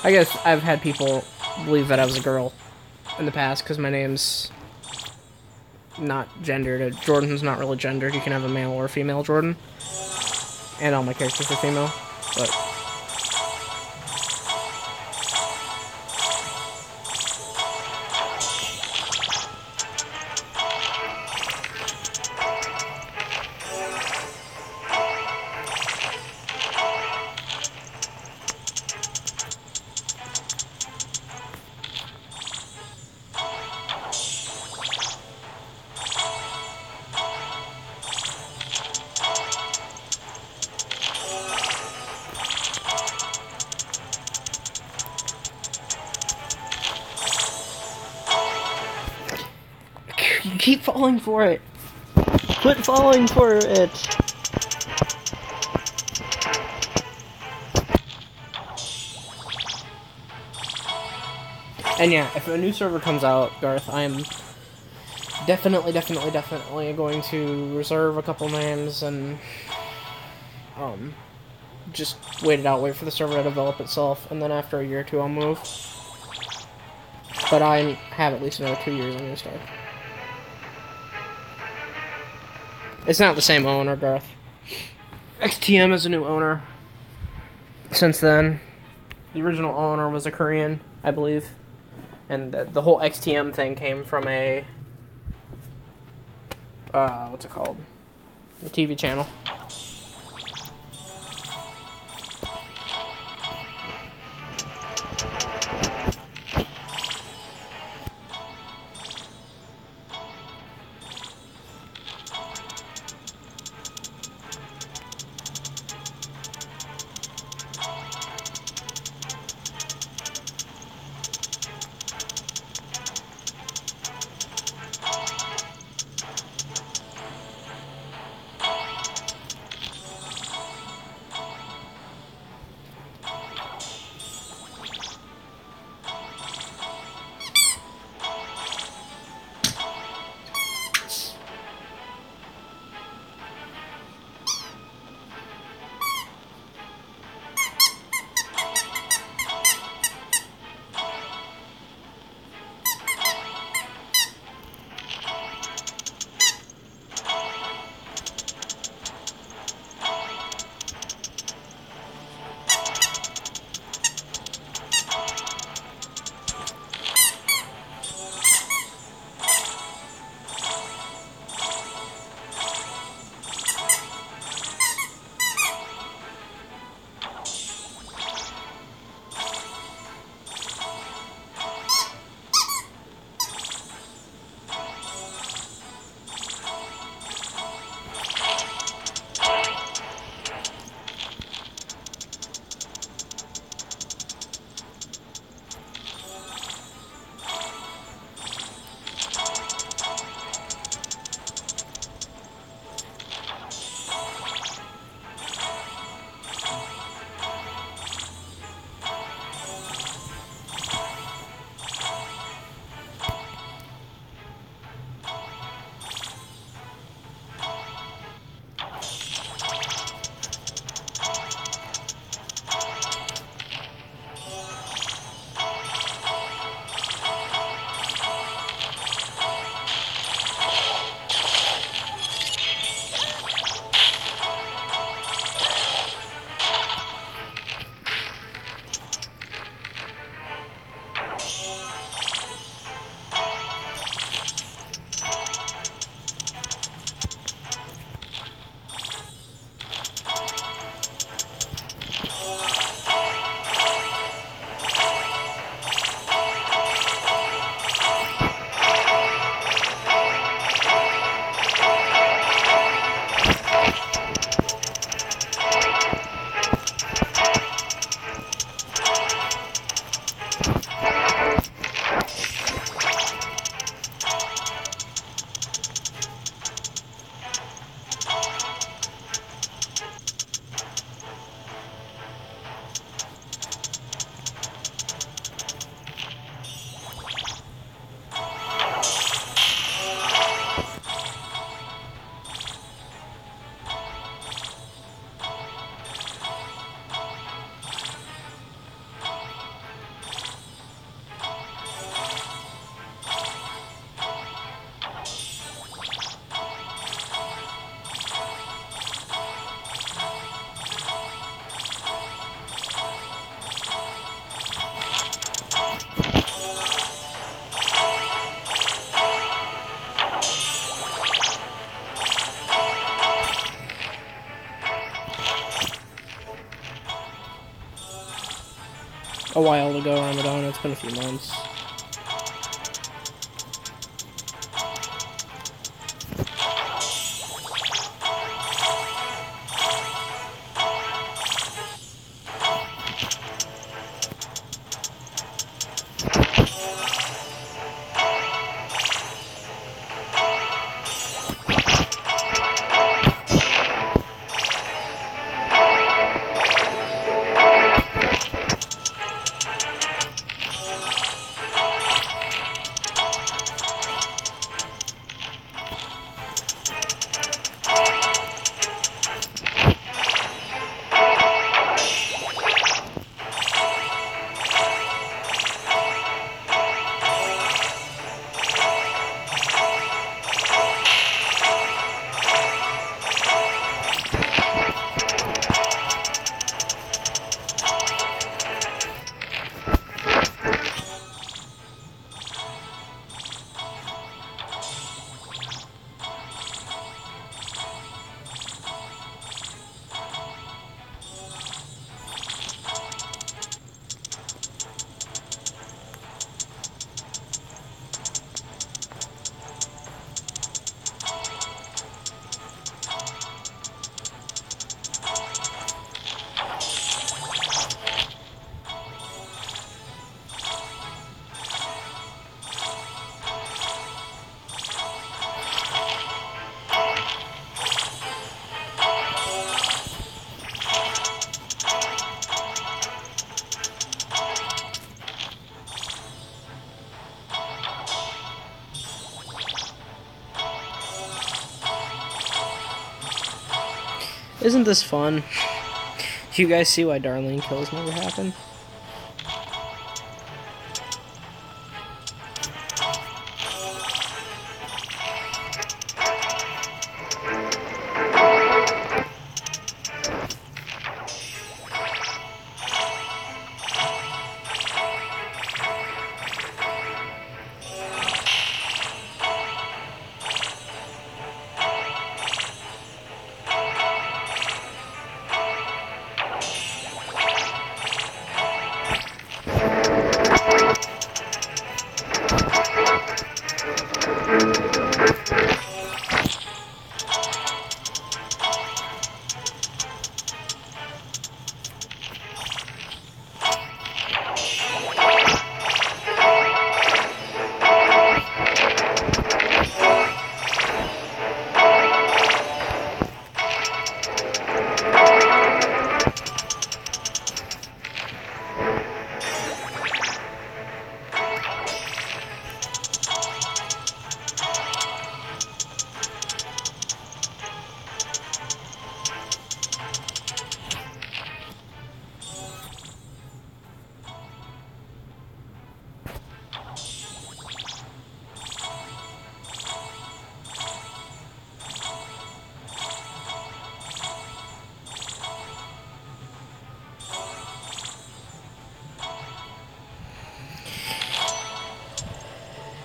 I guess I've had people believe that I was a girl in the past, because my name's not gendered. Jordan's not really gendered. You can have a male or a female Jordan. And all my characters are female. But you keep falling for it. Quit falling for it. And yeah, if a new server comes out, Garth, I am definitely going to reserve a couple names and just wait for the server to develop itself, and then after a year or two I'll move. But I have at least another 2 years on New Star. It's not the same owner, Garth. XTM is a new owner. Since then, the original owner was a Korean, I believe. And the whole XTM thing came from a... what's it called? The TV channel. a while ago, Ramadan. It's been a few months. Isn't this fun? Do you guys see why Darlene kills never happen?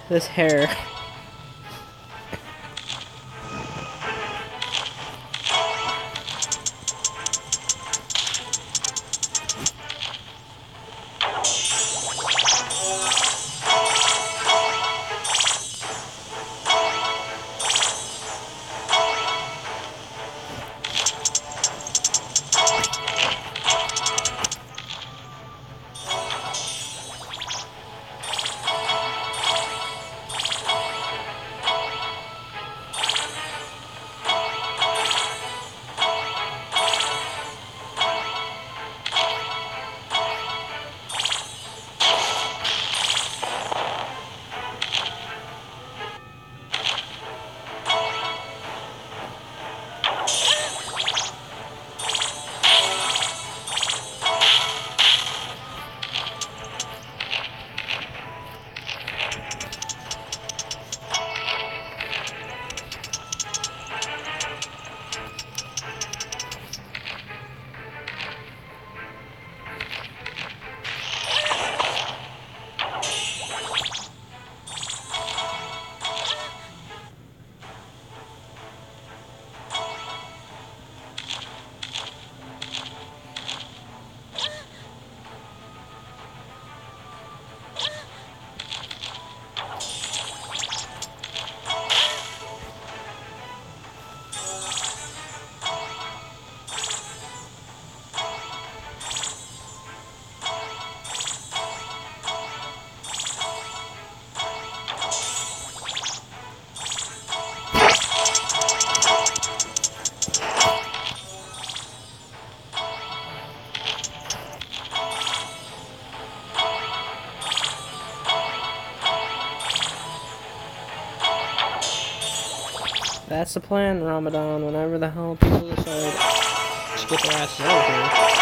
This hair. That's the plan, Ramadan. Whenever the hell people decide to get their asses out of here.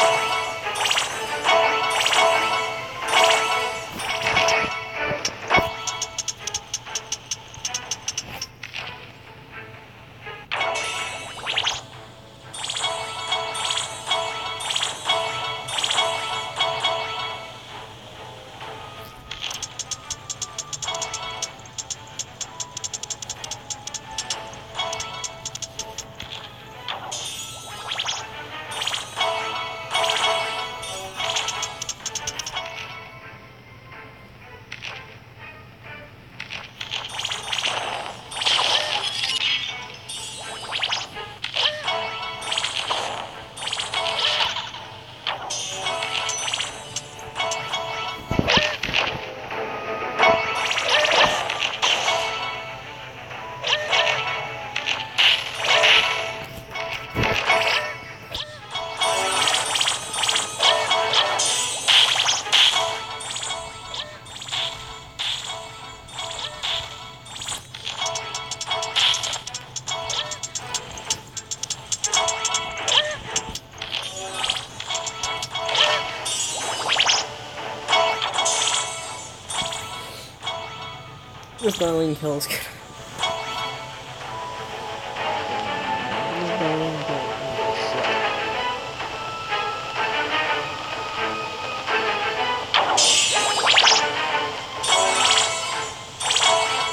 This Darlene kill is good.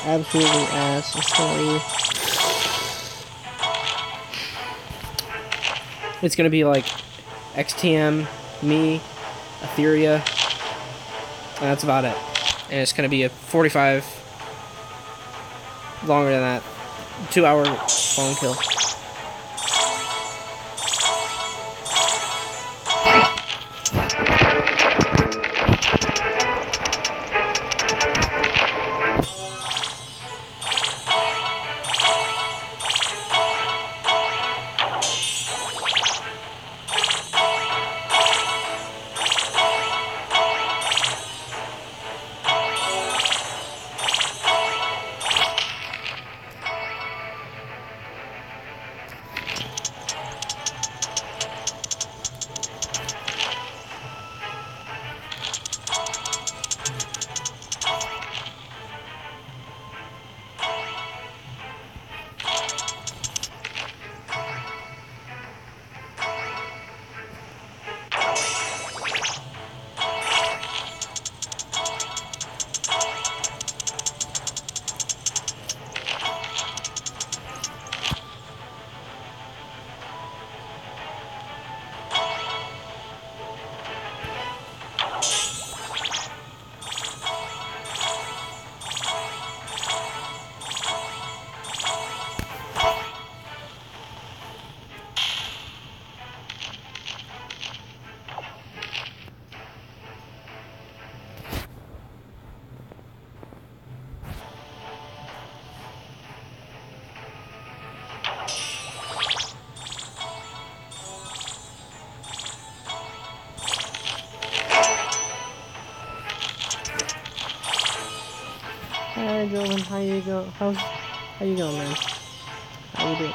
Absolutely ass. It's gonna be like XTM, me, Etheria, and that's about it. And it's gonna be a 45. Longer than that. 2 hour long kill. Hi, Jordan. How you go? How you going, man? How you doing?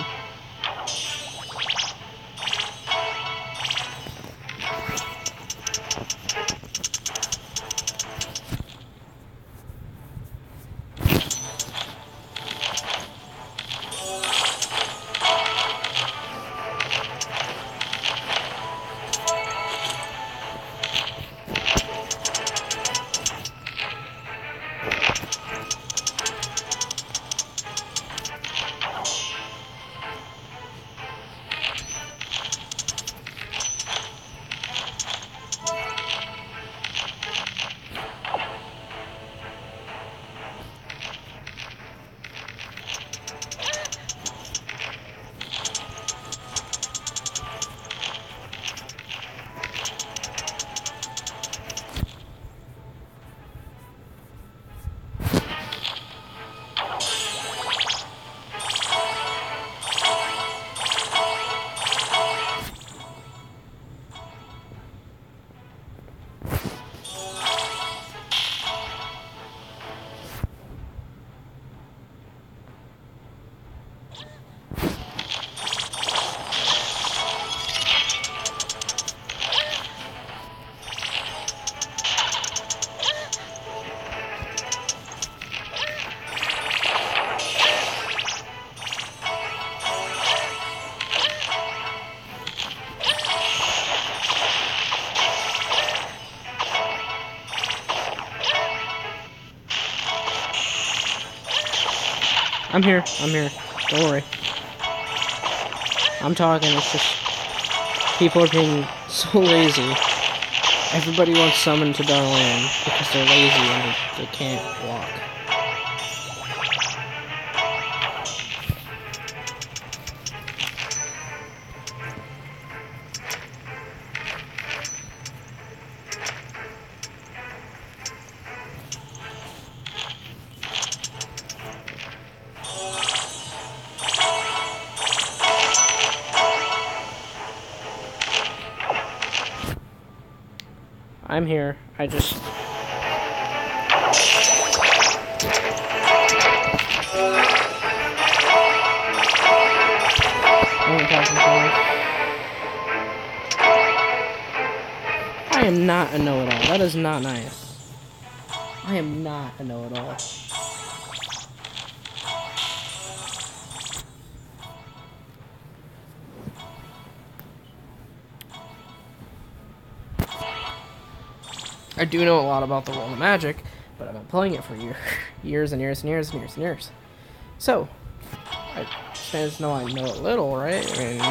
I'm here. I'm here. Don't worry. I'm talking. It's just people are being so lazy. Everybody wants summoned to Darlene because they're lazy and they can't walk. I'm here. I just... I am not a know-it-all. That is not nice. I am not a know-it-all. I do know a lot about the world of Magic, but I've been playing it for years and years and years and years and years. So, I just know I know a little, right? I mean,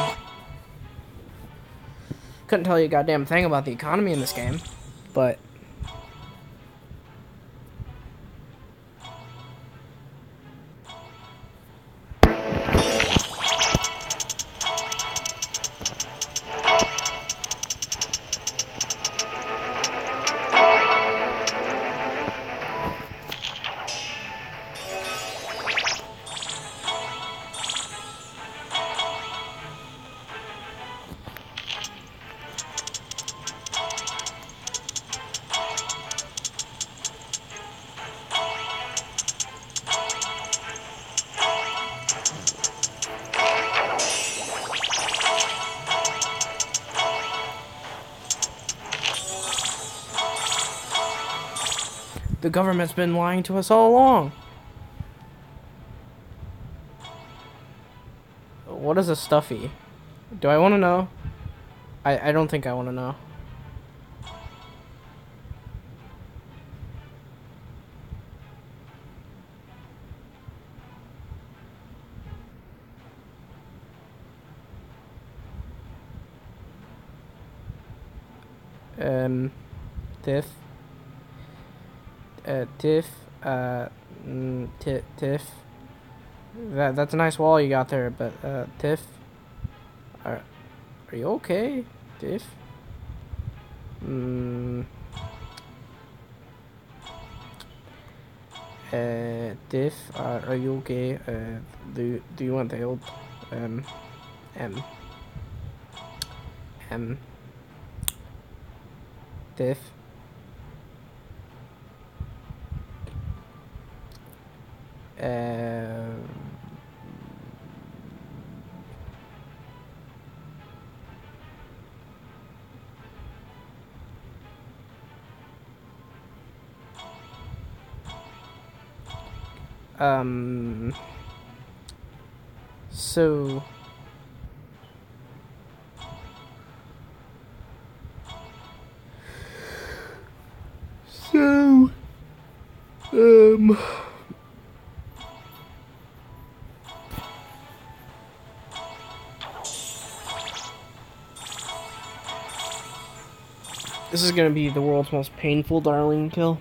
couldn't tell you a goddamn thing about the economy in this game, but the government's been lying to us all along. What is a stuffy? Do I want to know? I don't think I want to know. Tiff. Tiff. That's a nice wall you got there, but, Tiff. Are you okay, Tiff? Tiff, are you okay? Do you want help? Tiff. So this is gonna be the world's most painful Darlene kill.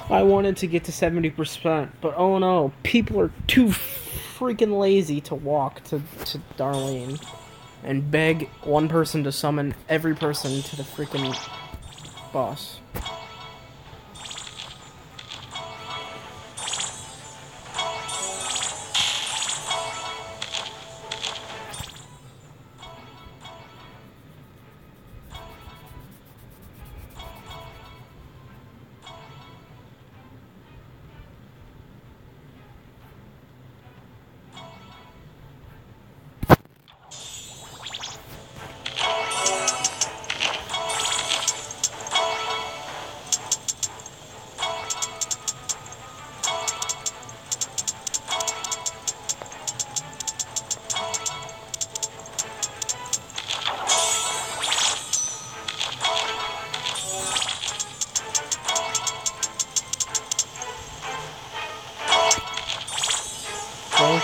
I wanted to get to 70%, but oh no, people are too freaking lazy to walk to Darlene and beg one person to summon every person to the freaking boss.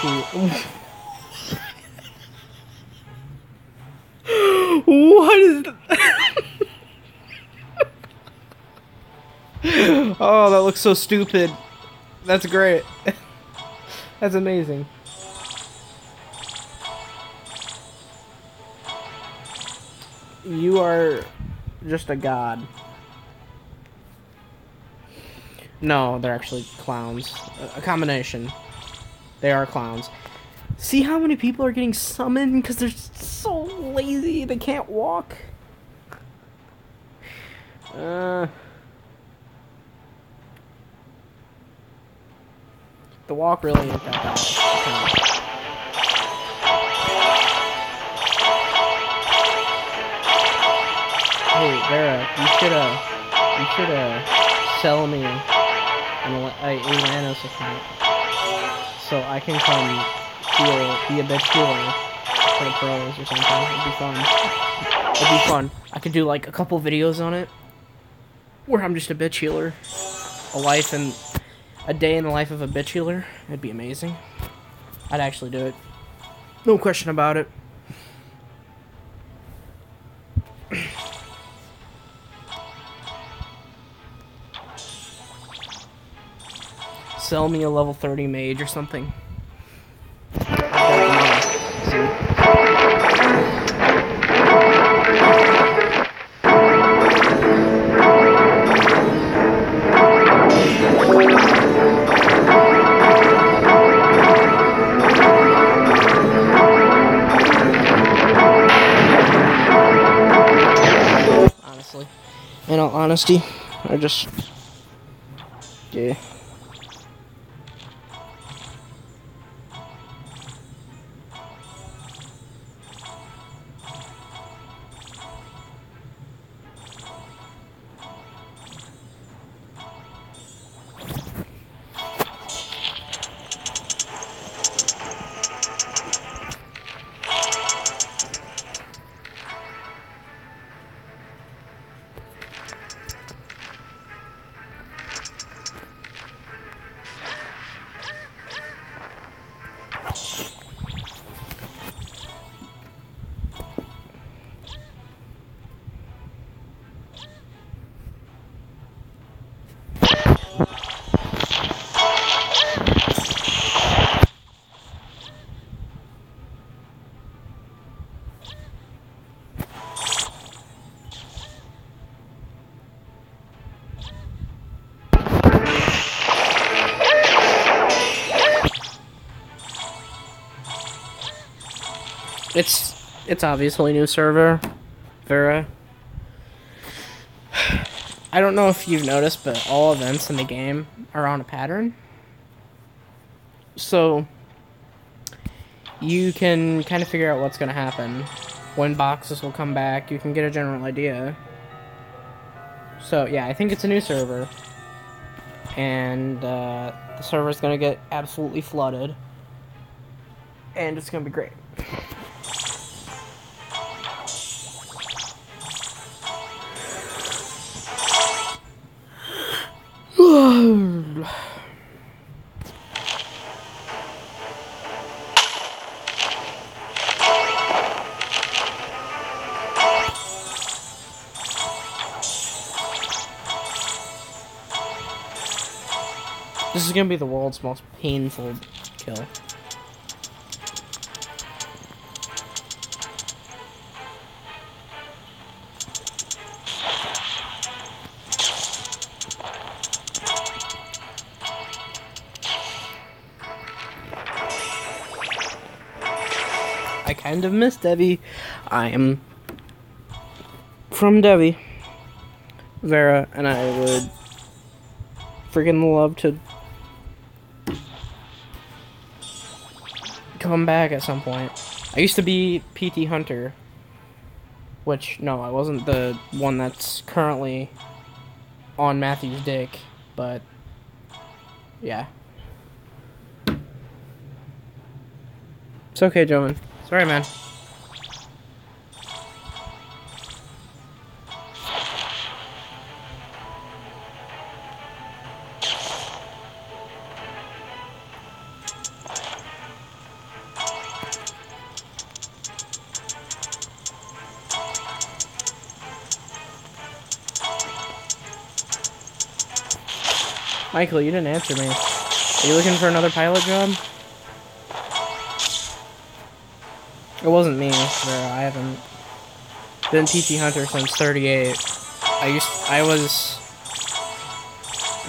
Mikey. What is Oh, that looks so stupid. That's great. That's amazing. You are just a god. No, they're actually clowns. A combination. They are clowns. See how many people are getting summoned because they're so lazy they can't walk? The walk really ain't that bad. Hey, Vera, you should sell me a Lanos account so I can come be a bitch healer for the pros or something. It'd be fun. It'd be fun. I could do like a couple videos on it where I'm just a bitch healer. A day in the life of a bitch healer. It'd be amazing. I'd actually do it. No question about it. Sell me a level 30 mage or something. Honestly. In all honesty, I just... yeah. It's obviously a new server, Vera. I don't know if you've noticed, but all events in the game are on a pattern. So you can kind of figure out what's going to happen, when boxes will come back. You can get a general idea. So yeah, I think it's a new server, and the server's going to get absolutely flooded, and it's going to be great. This is gonna be the world's most painful kill. I kind of miss Devi. I am from Devi, Vera, and I would freaking love to come back at some point. I used to be PT Hunter, which, no, I wasn't the one that's currently on Matthew's dick, but yeah. It's okay, gentlemen. Sorry, man. Michael, you didn't answer me. Are you looking for another pilot job? It wasn't me, Vera. I haven't been PT Hunter since 38. I was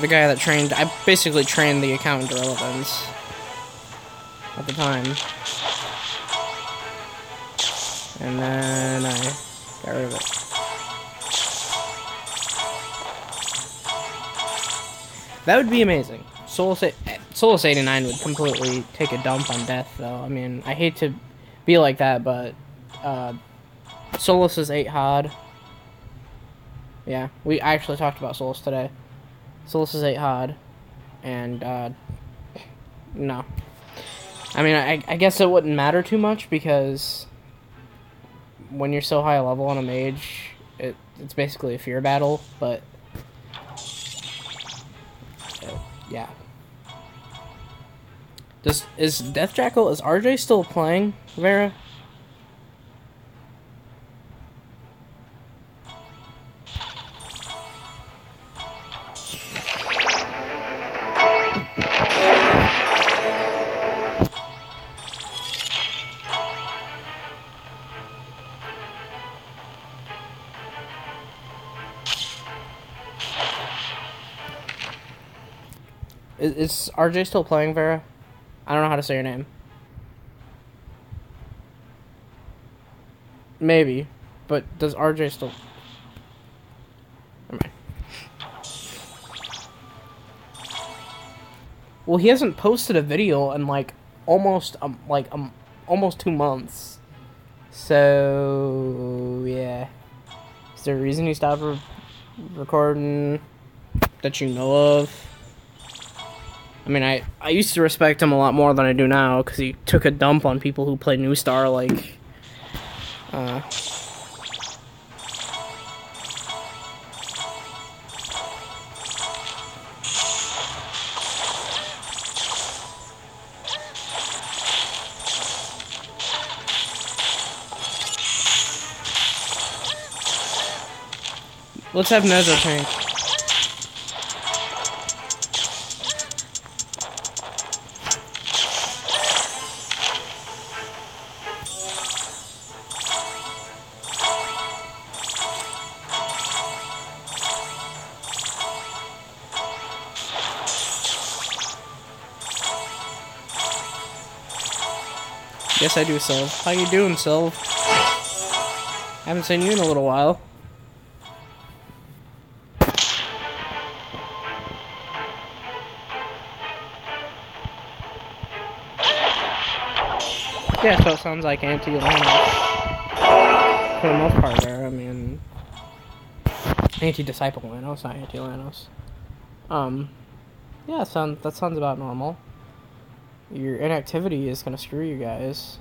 the guy that trained. I basically trained the account into relevance at the time, and then I got rid of it. That would be amazing. Solus 89 would completely take a dump on death, though. I mean, I hate to be like that, but Solus is 8 hod. Yeah, we actually talked about Solus today. Solus is 8 hod, and no. I mean, I guess it wouldn't matter too much, because when you're so high level on a mage, it's basically a fear battle, but yeah. Is Death Jackal, is RJ still playing, Vera? Is RJ still playing, Vera? I don't know how to say your name. Maybe, but does RJ still... Never mind. Well, he hasn't posted a video in like almost 2 months. So yeah, is there a reason he stopped recording that you know of? I mean, I used to respect him a lot more than I do now, because he took a dump on people who play New Star, like, let's have Nezo tank. Yes, I do, Sylv. How you doing, Sylv? Haven't seen you in a little while. Yeah, so it sounds like anti-Lanos. For the most part there, I mean... Anti-Disciple Lanos, not anti-Lanos. Yeah, that sounds about normal. Your inactivity is gonna screw you guys.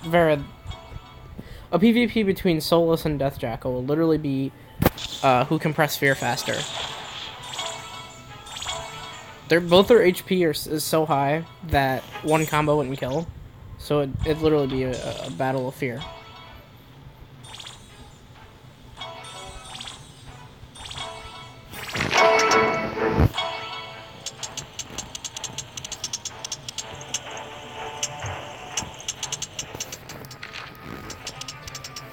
Vera, a PvP between Solus and Death Jackal will literally be who can press fear faster. Both their HP is so high that one combo wouldn't kill, so it'd literally be a battle of fear.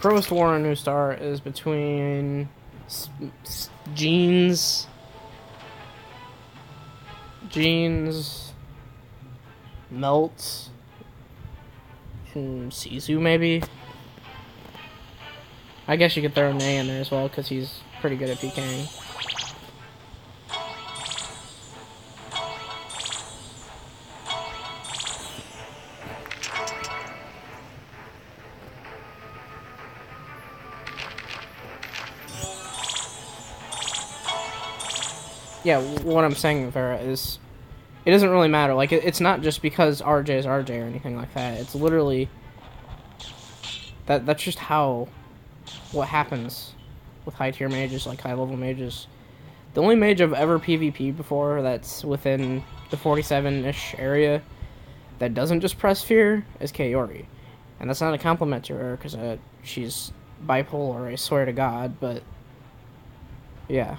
Provost War on New Star is between Jeans, Melt, and Sisu, maybe? I guess you could throw Nay in there as well, because he's pretty good at PKing. Yeah, what I'm saying, Vera, is it doesn't really matter. Like, it's not just because RJ is RJ or anything like that. It's literally that's just what happens with high tier mages, like high level mages. The only mage I've ever PvP'd before that's within the 47-ish area that doesn't just press fear is Kaori. And that's not a compliment to her, because she's bipolar, I swear to God, but yeah.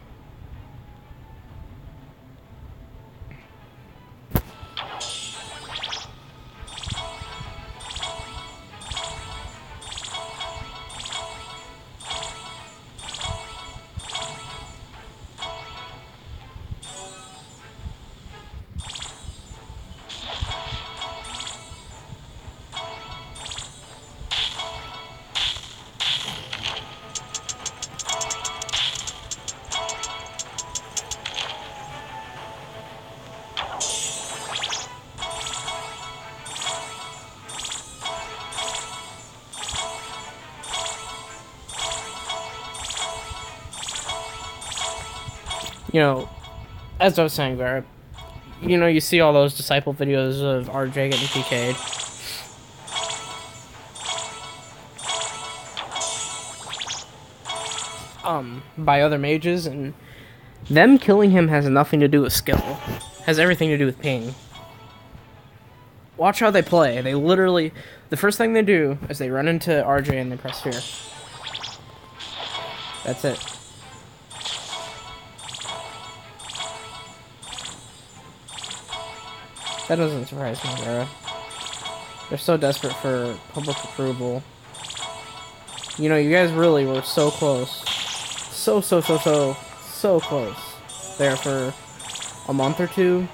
You know, as I was saying, Vera, you know, you see all those disciple videos of RJ getting PK'd. By other mages, and them killing him has nothing to do with skill. Has everything to do with ping. Watch how they play. They literally, the first thing they do is they run into RJ and they press fear. That's it. That doesn't surprise me, Vera. They're so desperate for public approval. You know, you guys really were so close. So close. There for a month or two.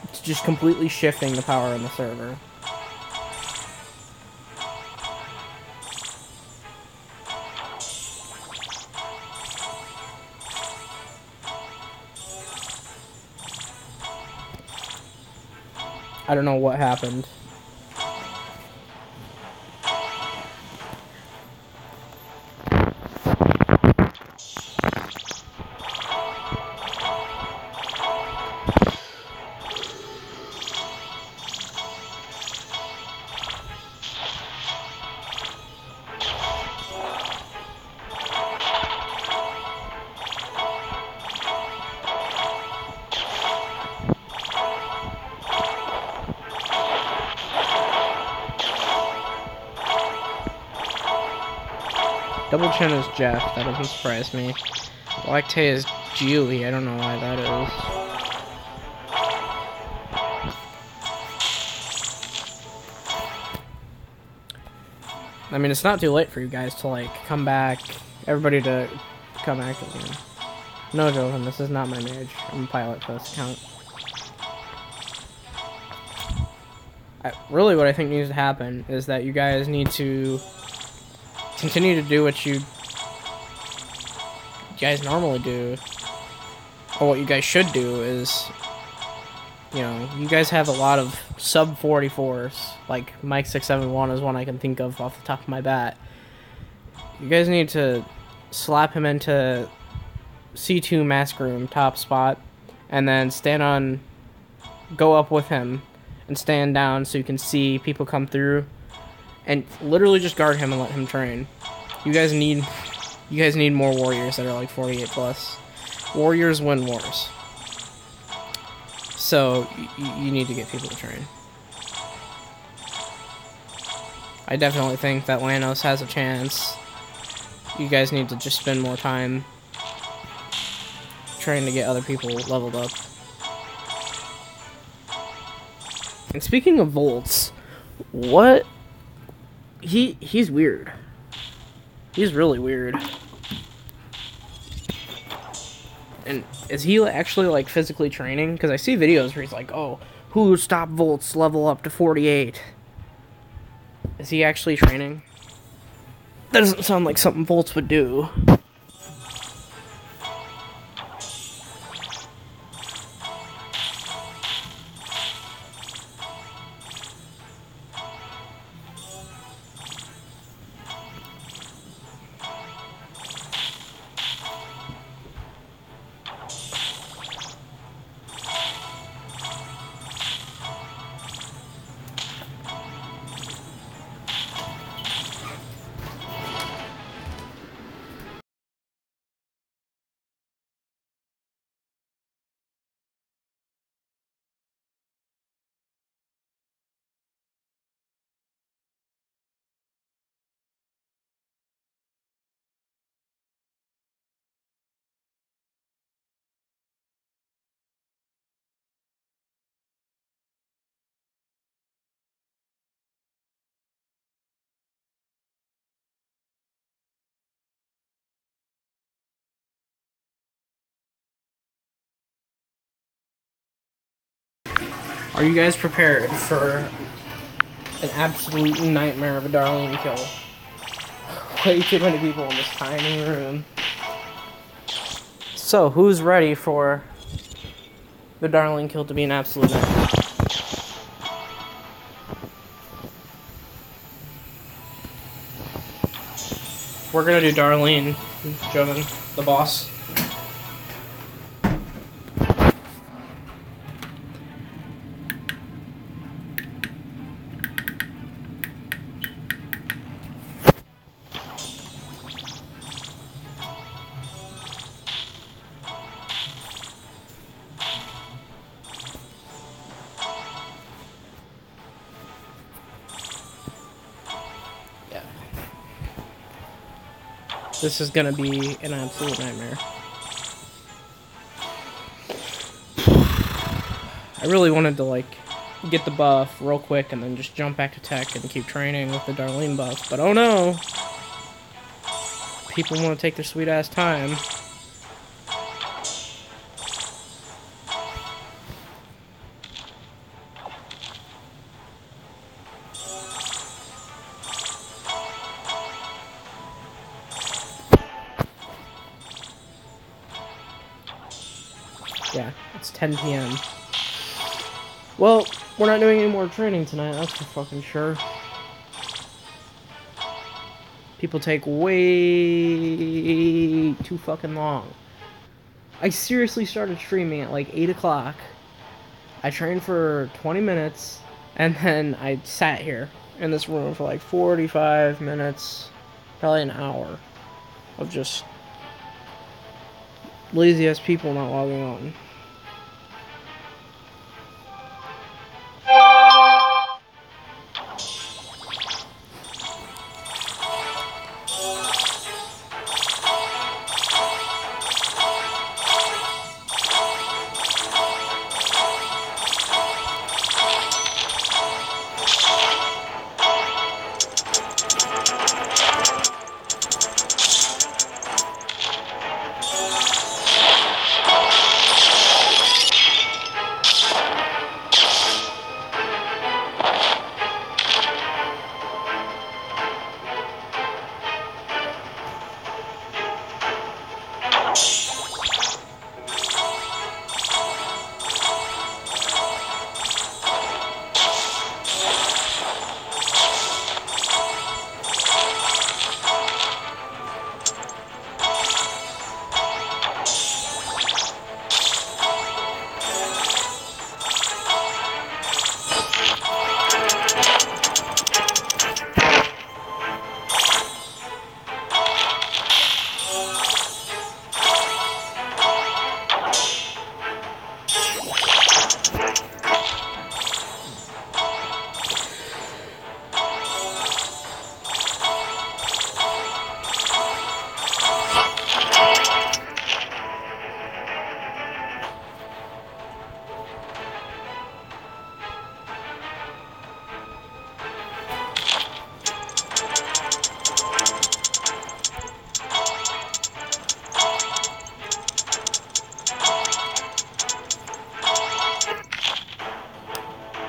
It's just completely shifting the power in the server. I don't know what happened. Double Chin is Jeff, that doesn't surprise me. Lacte is Julie, I don't know why that is. I mean, it's not too late for you guys to, like, come back. Everybody to come back again. No joking, this is not my mage. I'm a pilot for this account. Really what I think needs to happen is that you guys need to continue to do what you guys normally do, or what you guys should do is, you know, you guys have a lot of sub 44s, like Mike 671 is one I can think of off the top of my bat. You guys need to slap him into C2 mask room top spot, and then go up with him and stand down so you can see people come through. And literally just guard him and let him train. You guys need more warriors that are like 48 plus. Warriors win wars. So you need to get people to train. I definitely think that Lanos has a chance. You guys need to just spend more time trying to get other people leveled up. And speaking of Volts, what? He's weird. He's really weird. And is he actually, like, physically training? Because I see videos where he's like, oh, who stop Volts level up to 48? Is he actually training? That doesn't sound like something Volts would do. Are you guys prepared for an absolute nightmare of a Darlene kill? Way too many people in this tiny room. So, who's ready for the Darlene kill to be an absolute nightmare? We're gonna do Darlene, Joven, the boss. Yeah. This is gonna be an absolute nightmare. I really wanted to, like, get the buff real quick and then just jump back to tech and keep training with the Darlene buff, but oh no! People want to take their sweet ass time. Yeah, it's 10 p.m. Well, we're not doing any more training tonight, that's for fucking sure. People take way too fucking long. I seriously started streaming at like 8 o'clock. I trained for 20 minutes, and then I sat here in this room for like 45 minutes, probably an hour, of just lazy ass people not logging on.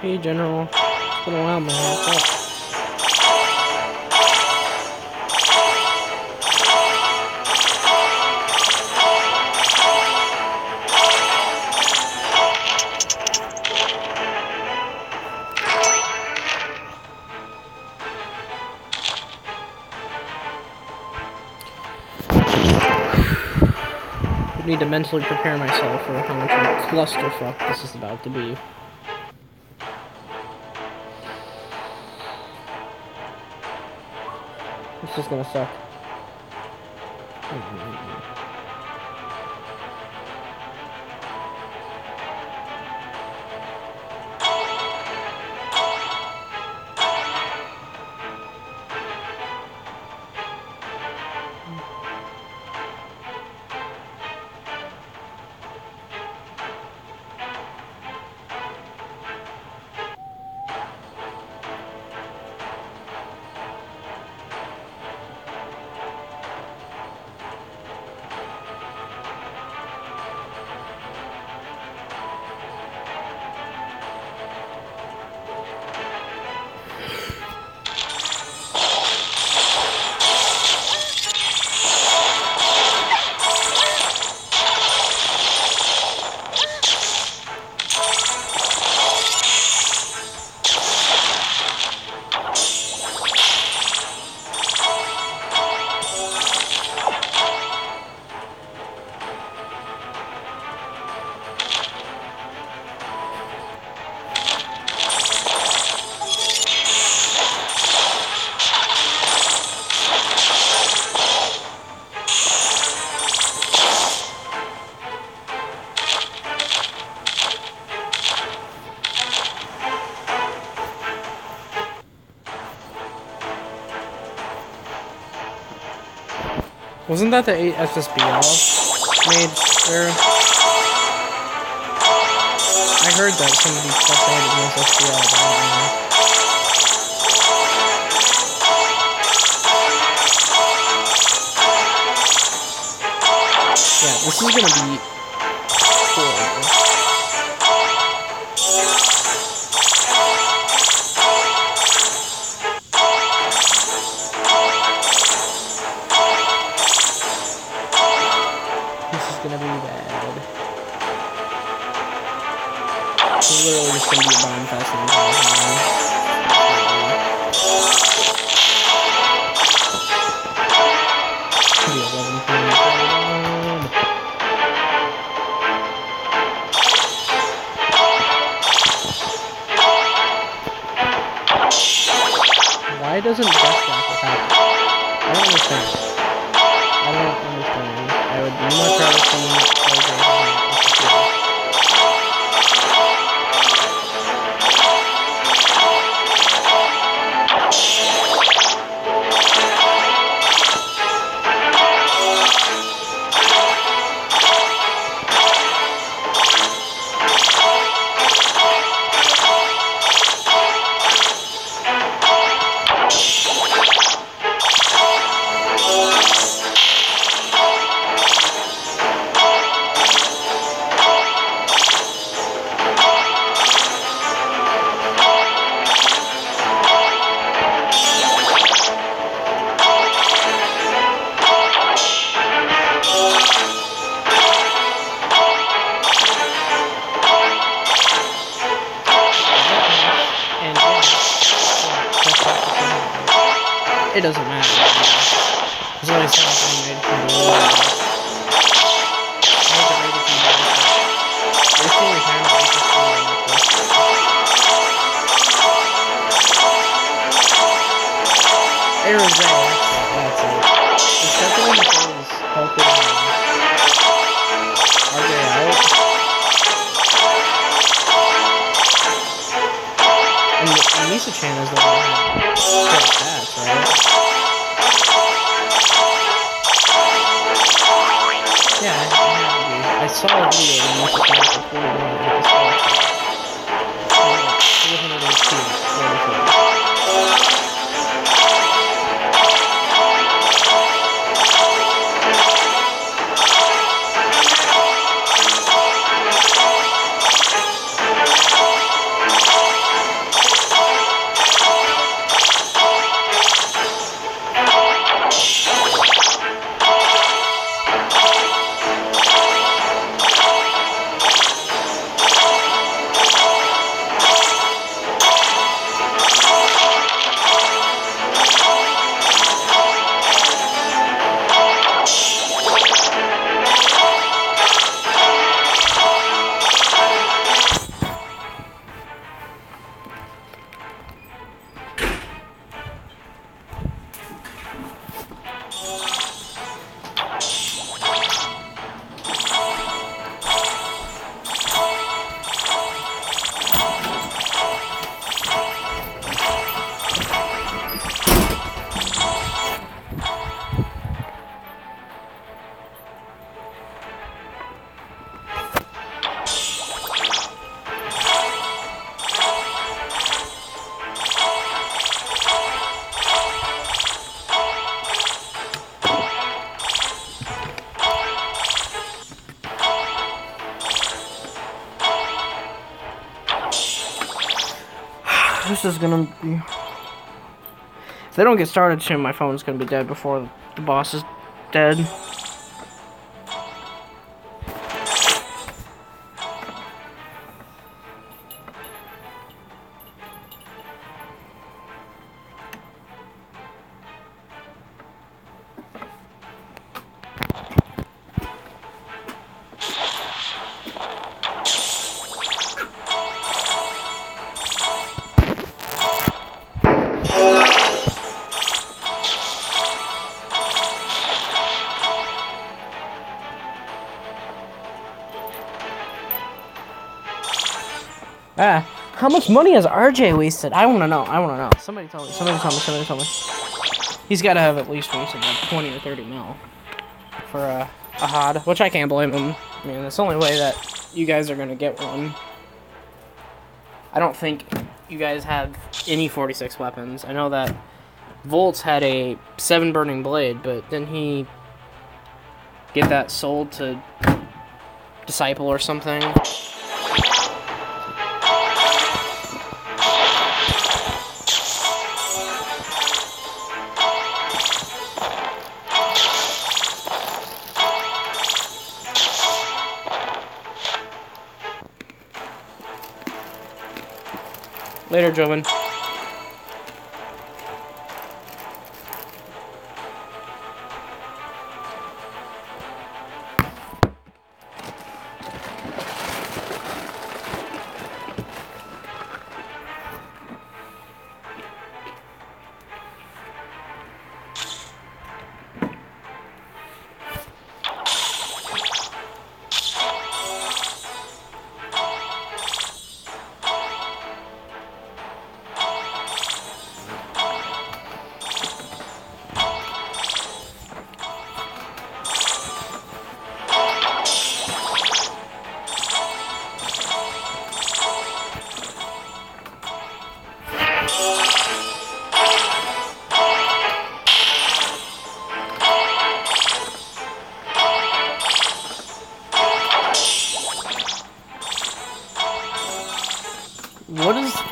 Hey, General. It's been a while, man. What's up? I need to mentally prepare myself for how much of a clusterfuck this is about to be. This is gonna suck. Wasn't that the SSBL made there? I heard that somebody frustrated with SSBL, but I don't know. Yeah, this is gonna be horrible. This is gonna be bad. It's literally just gonna be a bomb fest in the Why doesn't Death Grapple happen? I don't understand. I don't understand. I would much rather see OJ It doesn't matter. There's only so much made from the wall. Aaron's there, that's it. Except for when the things helping RJ out. And Misa-chan is the one who had stats, right? Yeah, I saw a video when Misa-chan was at 41 and his stats. 418, 44. This is gonna be... If they don't get started soon, my phone's gonna be dead before the boss is dead. How much money has RJ wasted? I wanna know. Somebody tell me. He's gotta have at least wasted like 20 or 30 mil. for a HOD, which I can't blame him. I mean, it's the only way that you guys are going to get one. I don't think you guys have any 46 weapons. I know that Volts had a 7 burning blade, but didn't he get that sold to Disciple or something? Later, Joven.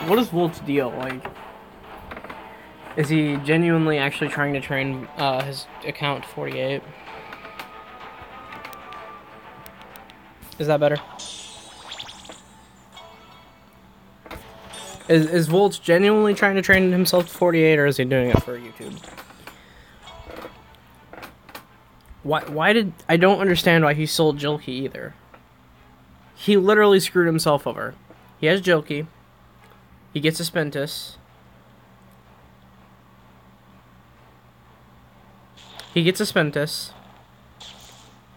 What is Volt's deal? Like, is he genuinely actually trying to train his account to 48? Is that better? Is Volts genuinely trying to train himself to 48, or is he doing it for YouTube? Why did... I don't understand why he sold Jilky either. He literally screwed himself over. He has Jilky. He gets a Spentus.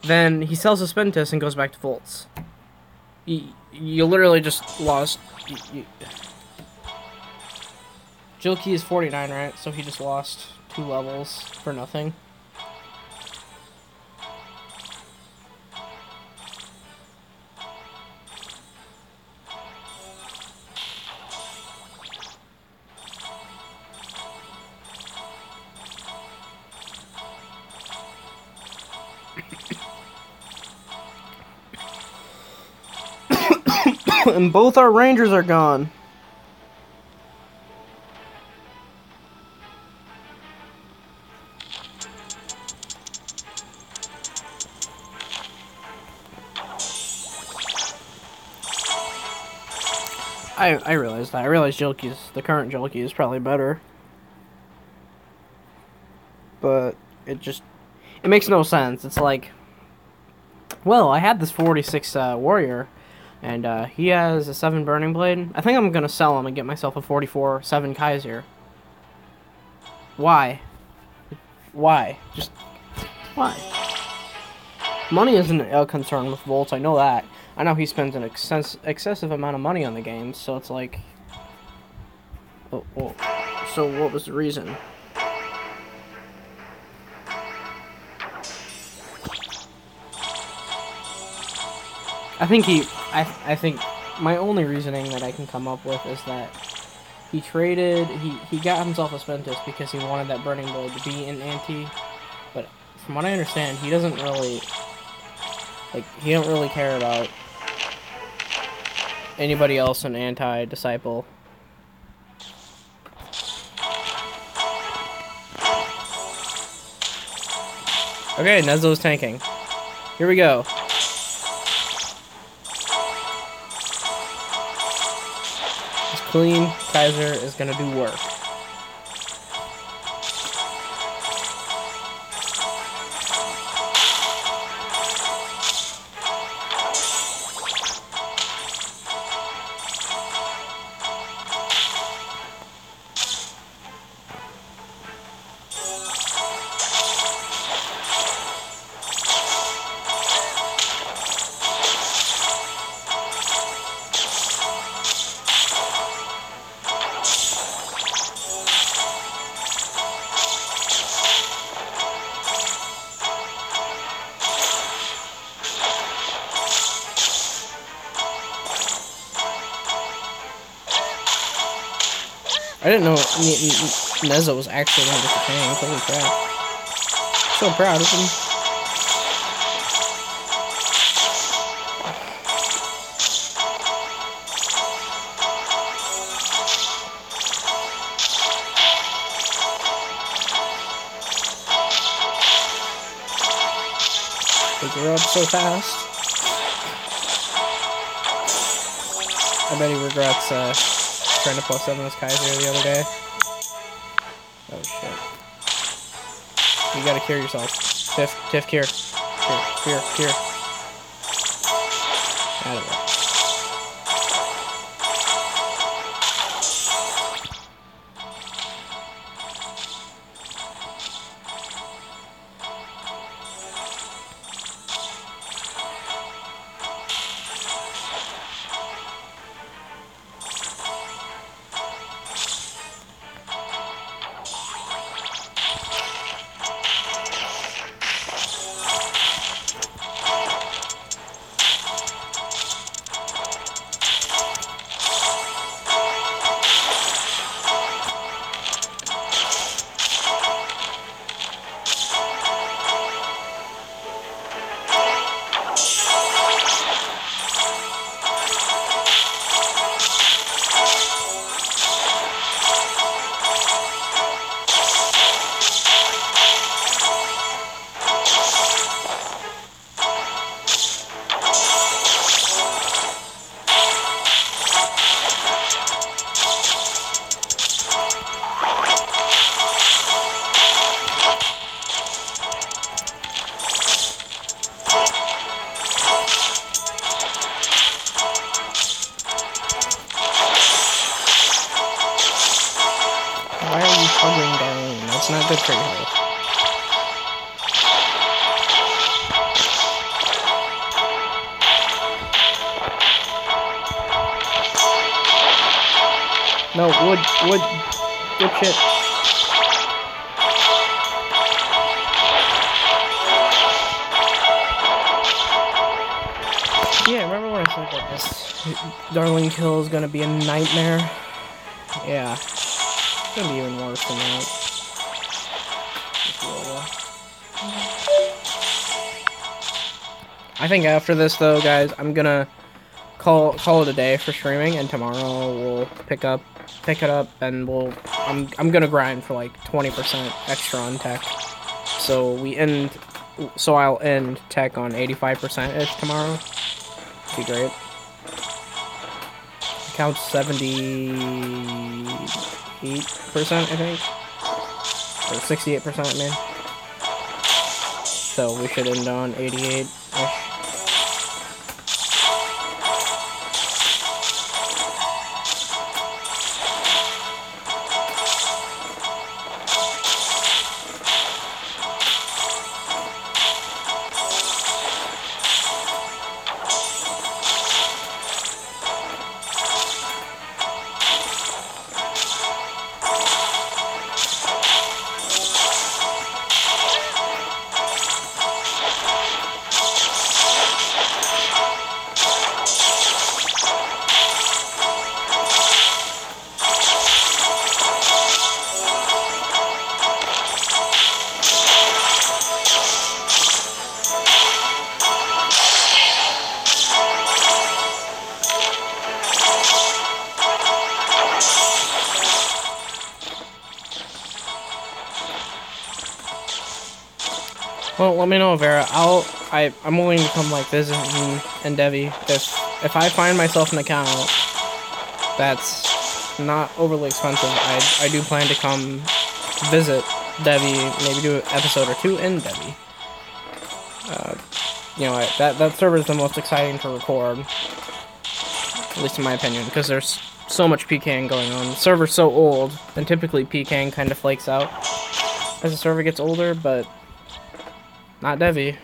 Then he sells a Spentus and goes back to Volts. You literally just lost... Jilky is 49, right? So he just lost 2 levels for nothing. And both our Rangers are gone. I realized that. I realized the current Jilky is probably better. But it makes no sense. It's like, well, I had this 46 warrior, and he has a 7 burning blade. I think I'm gonna sell him and get myself a 44 7 Kaiser. Why? Why? Just why? Money isn't a concern with Volts. I know that. I know he spends an excessive amount of money on the game, so it's like... Oh, so what was the reason? I think my only reasoning that I can come up with is that he got himself a Spentus because he wanted that burning blade to be an anti, but from what I understand, he doesn't really, he don't really care about anybody else in anti-disciple. Okay, Nezlo's tanking. Here we go. This clean Kaiser is gonna do work. I didn't know Nezza was actually gonna get the tank. Holy crap. So proud of him. They grew up so fast. I bet he regrets trying to plus 7 this Kaiser the other day. Oh shit. You gotta cure yourself. Tiff, cure. Cure. Out of it. Why are you hugging Darlene? That's not good for your health. No, wood, good shit. Yeah, remember when I said that this Darlene kill is gonna be a nightmare? Yeah. It's gonna be even worse than that. I think after this though, guys, I'm gonna call it a day for streaming, and tomorrow we'll pick it up, and I'm gonna grind for like 20% extra on tech. So I'll end tech on 85%-ish tomorrow. Be great. Count 78%, I think, or 68%, I mean. So we should end on 88-ish. Well, let me know, Vera. I'm willing to come like visit and Devi if I find myself an account that's not overly expensive. I do plan to come visit Devi, maybe do an episode or two in Devi. You know, that server is the most exciting to record, at least in my opinion, because there's so much PKing going on. The server's so old, and typically PKing kind of flakes out as the server gets older, but not Devi.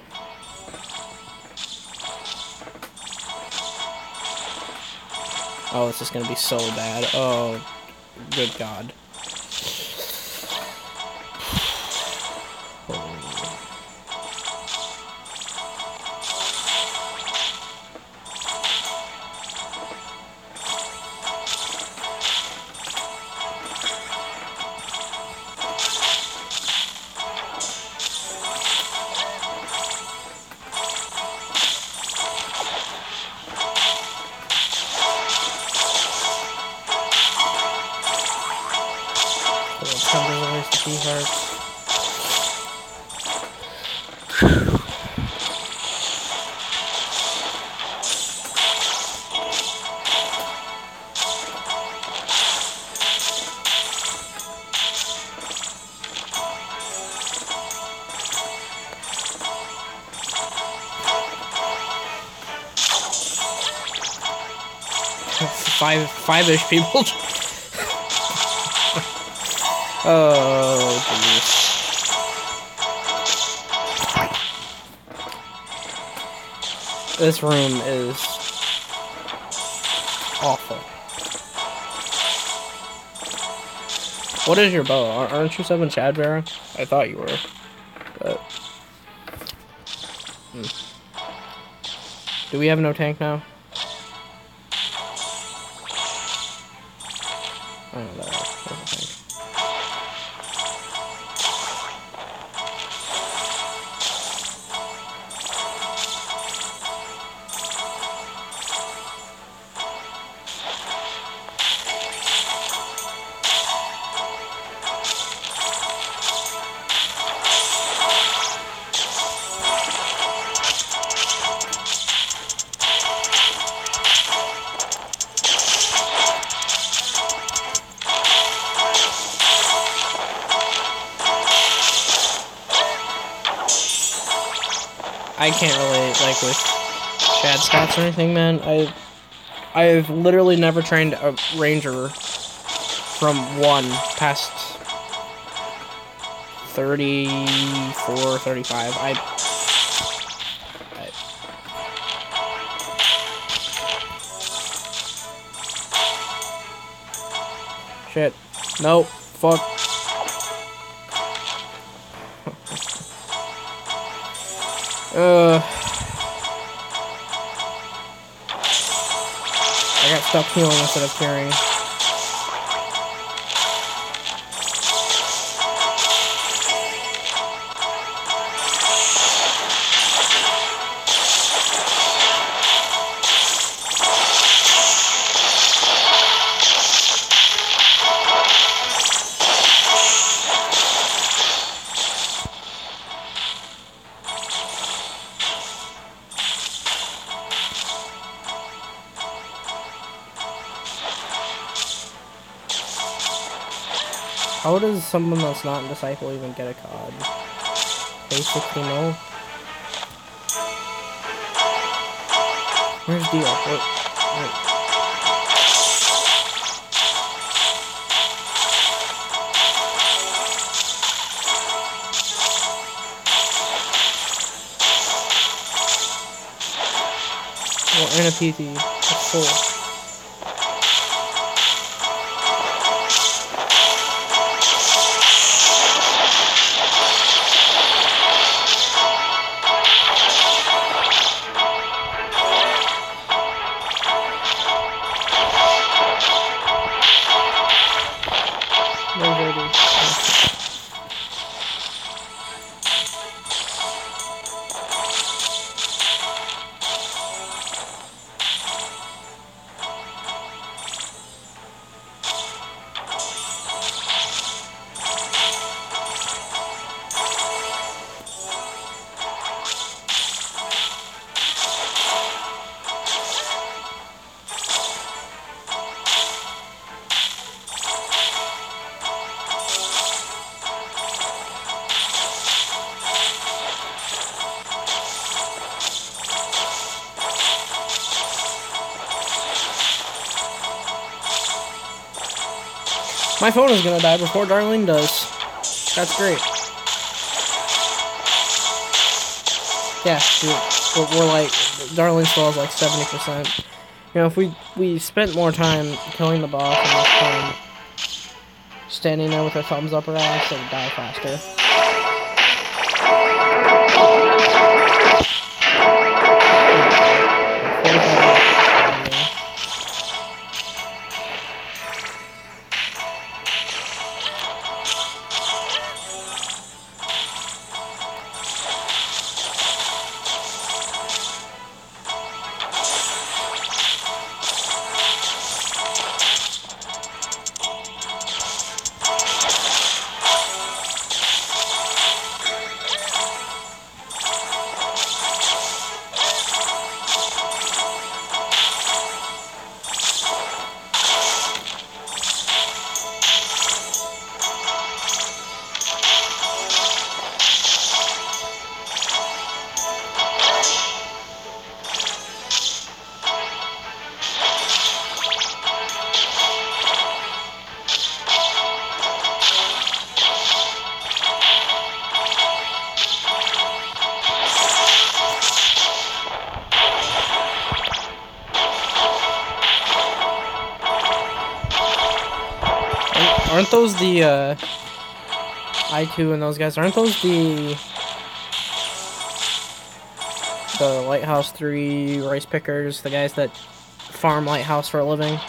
Oh, this is gonna be so bad. Oh, good God. minus the key hearts. 5-ish people. Oh, jeez. This room is awful. What is your bow? Aren't you 7 Chadbera? I thought you were, but... Do we have no tank now? Oh, there's a tank. I can't relate, like, with Chad stats or anything, man. I've literally never trained a ranger from 1 past 34, 35. Shit. Nope. Fuck. I got stuck healing instead of carrying. How does someone that's not in Disciple even get a COD? Basically, no. Where's Deal? What? Well, and a PT. That's full. My phone is gonna die before Darlene does. That's great. Yeah, we're like, Darlene still has like 70%. You know, if we spent more time killing the boss and less time standing there with our thumbs up our ass, it would die faster. Aren't those the I2 and those guys? Aren't those the Lighthouse 3 rice pickers? The guys that farm Lighthouse for a living?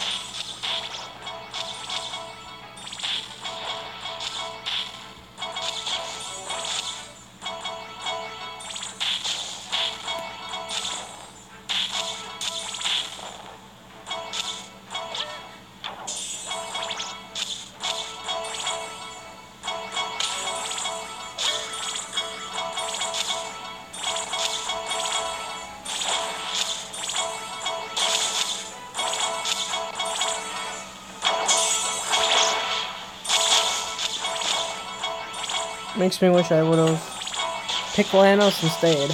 Makes me wish I would have picked Lanos and stayed.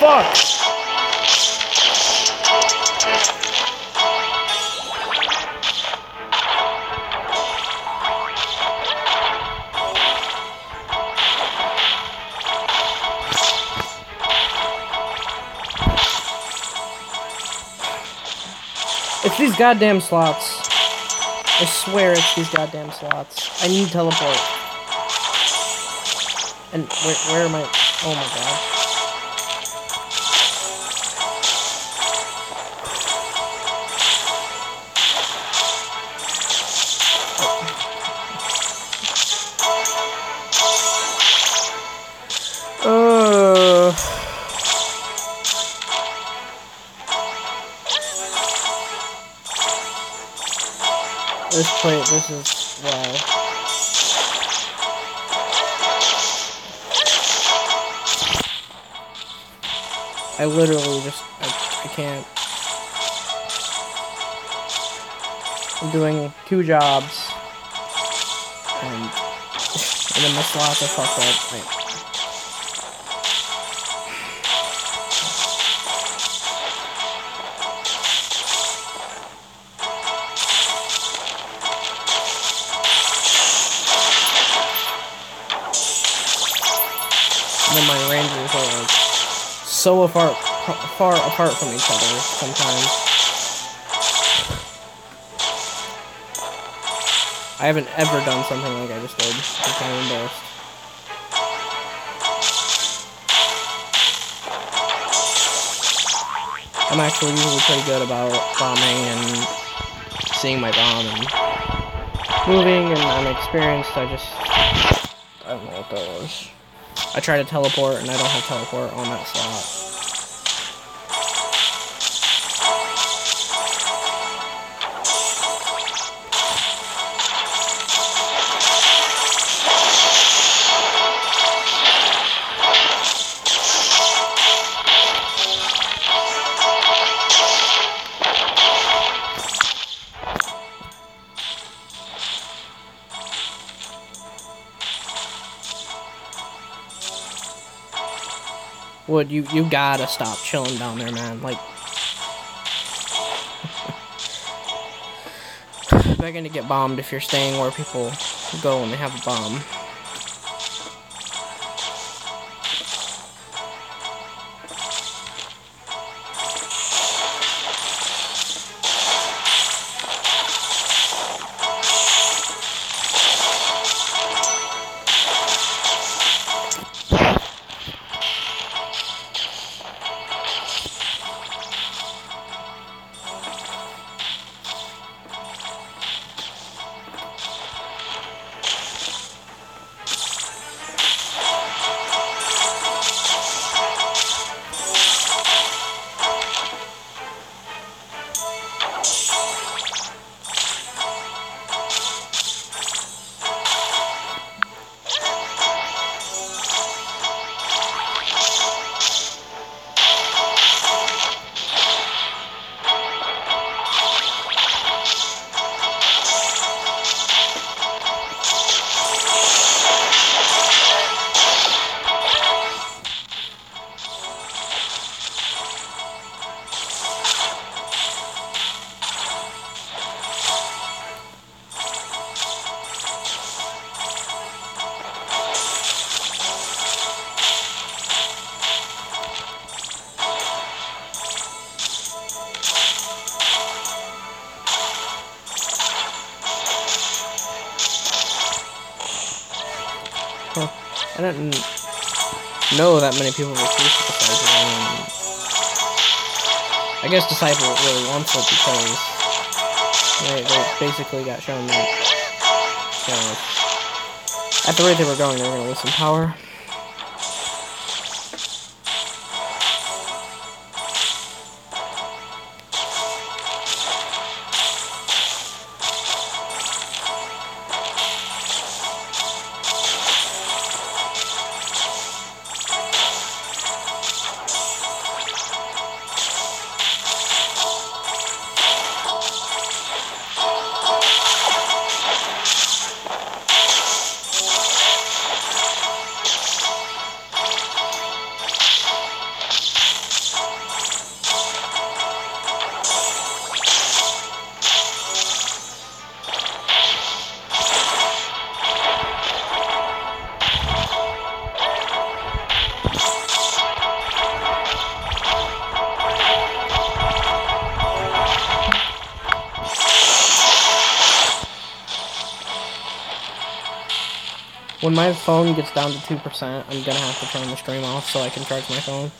Fuck! It's these goddamn slots. I swear it's these goddamn slots. I need teleport. And where am I? Oh my god. This is, wow. I literally just, I can't. I'm doing 2 jobs, and then my slots are fucked up. And then my rangers are like so far apart from each other sometimes. I haven't ever done something like I just did. I'm kind of embarrassed. I'm actually usually pretty good about bombing and seeing my bomb and moving, and I'm experienced. I don't know what that was. I try to teleport, and I don't have teleport on that slot. Wood, you gotta stop chilling down there, man. Like, begging to get bombed if you're staying where people go when they have a bomb. I didn't know that many people refuse to Disciple. I guess Disciple really wants it because they basically got shown that, you know, at the rate they were going, they were going to lose some power. When my phone gets down to 2%, I'm gonna have to turn the stream off so I can charge my phone.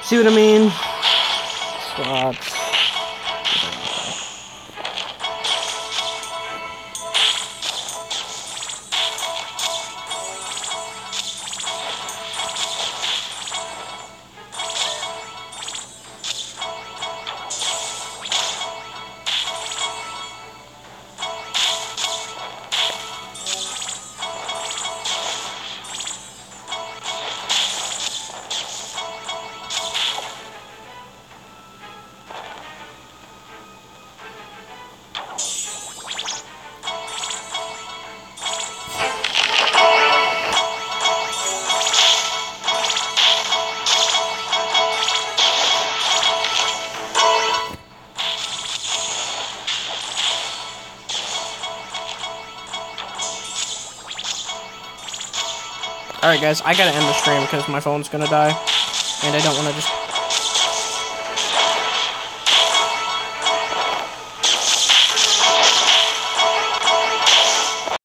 See what I mean? Slots. Alright guys, I gotta end the stream because my phone's gonna die, and I don't want to just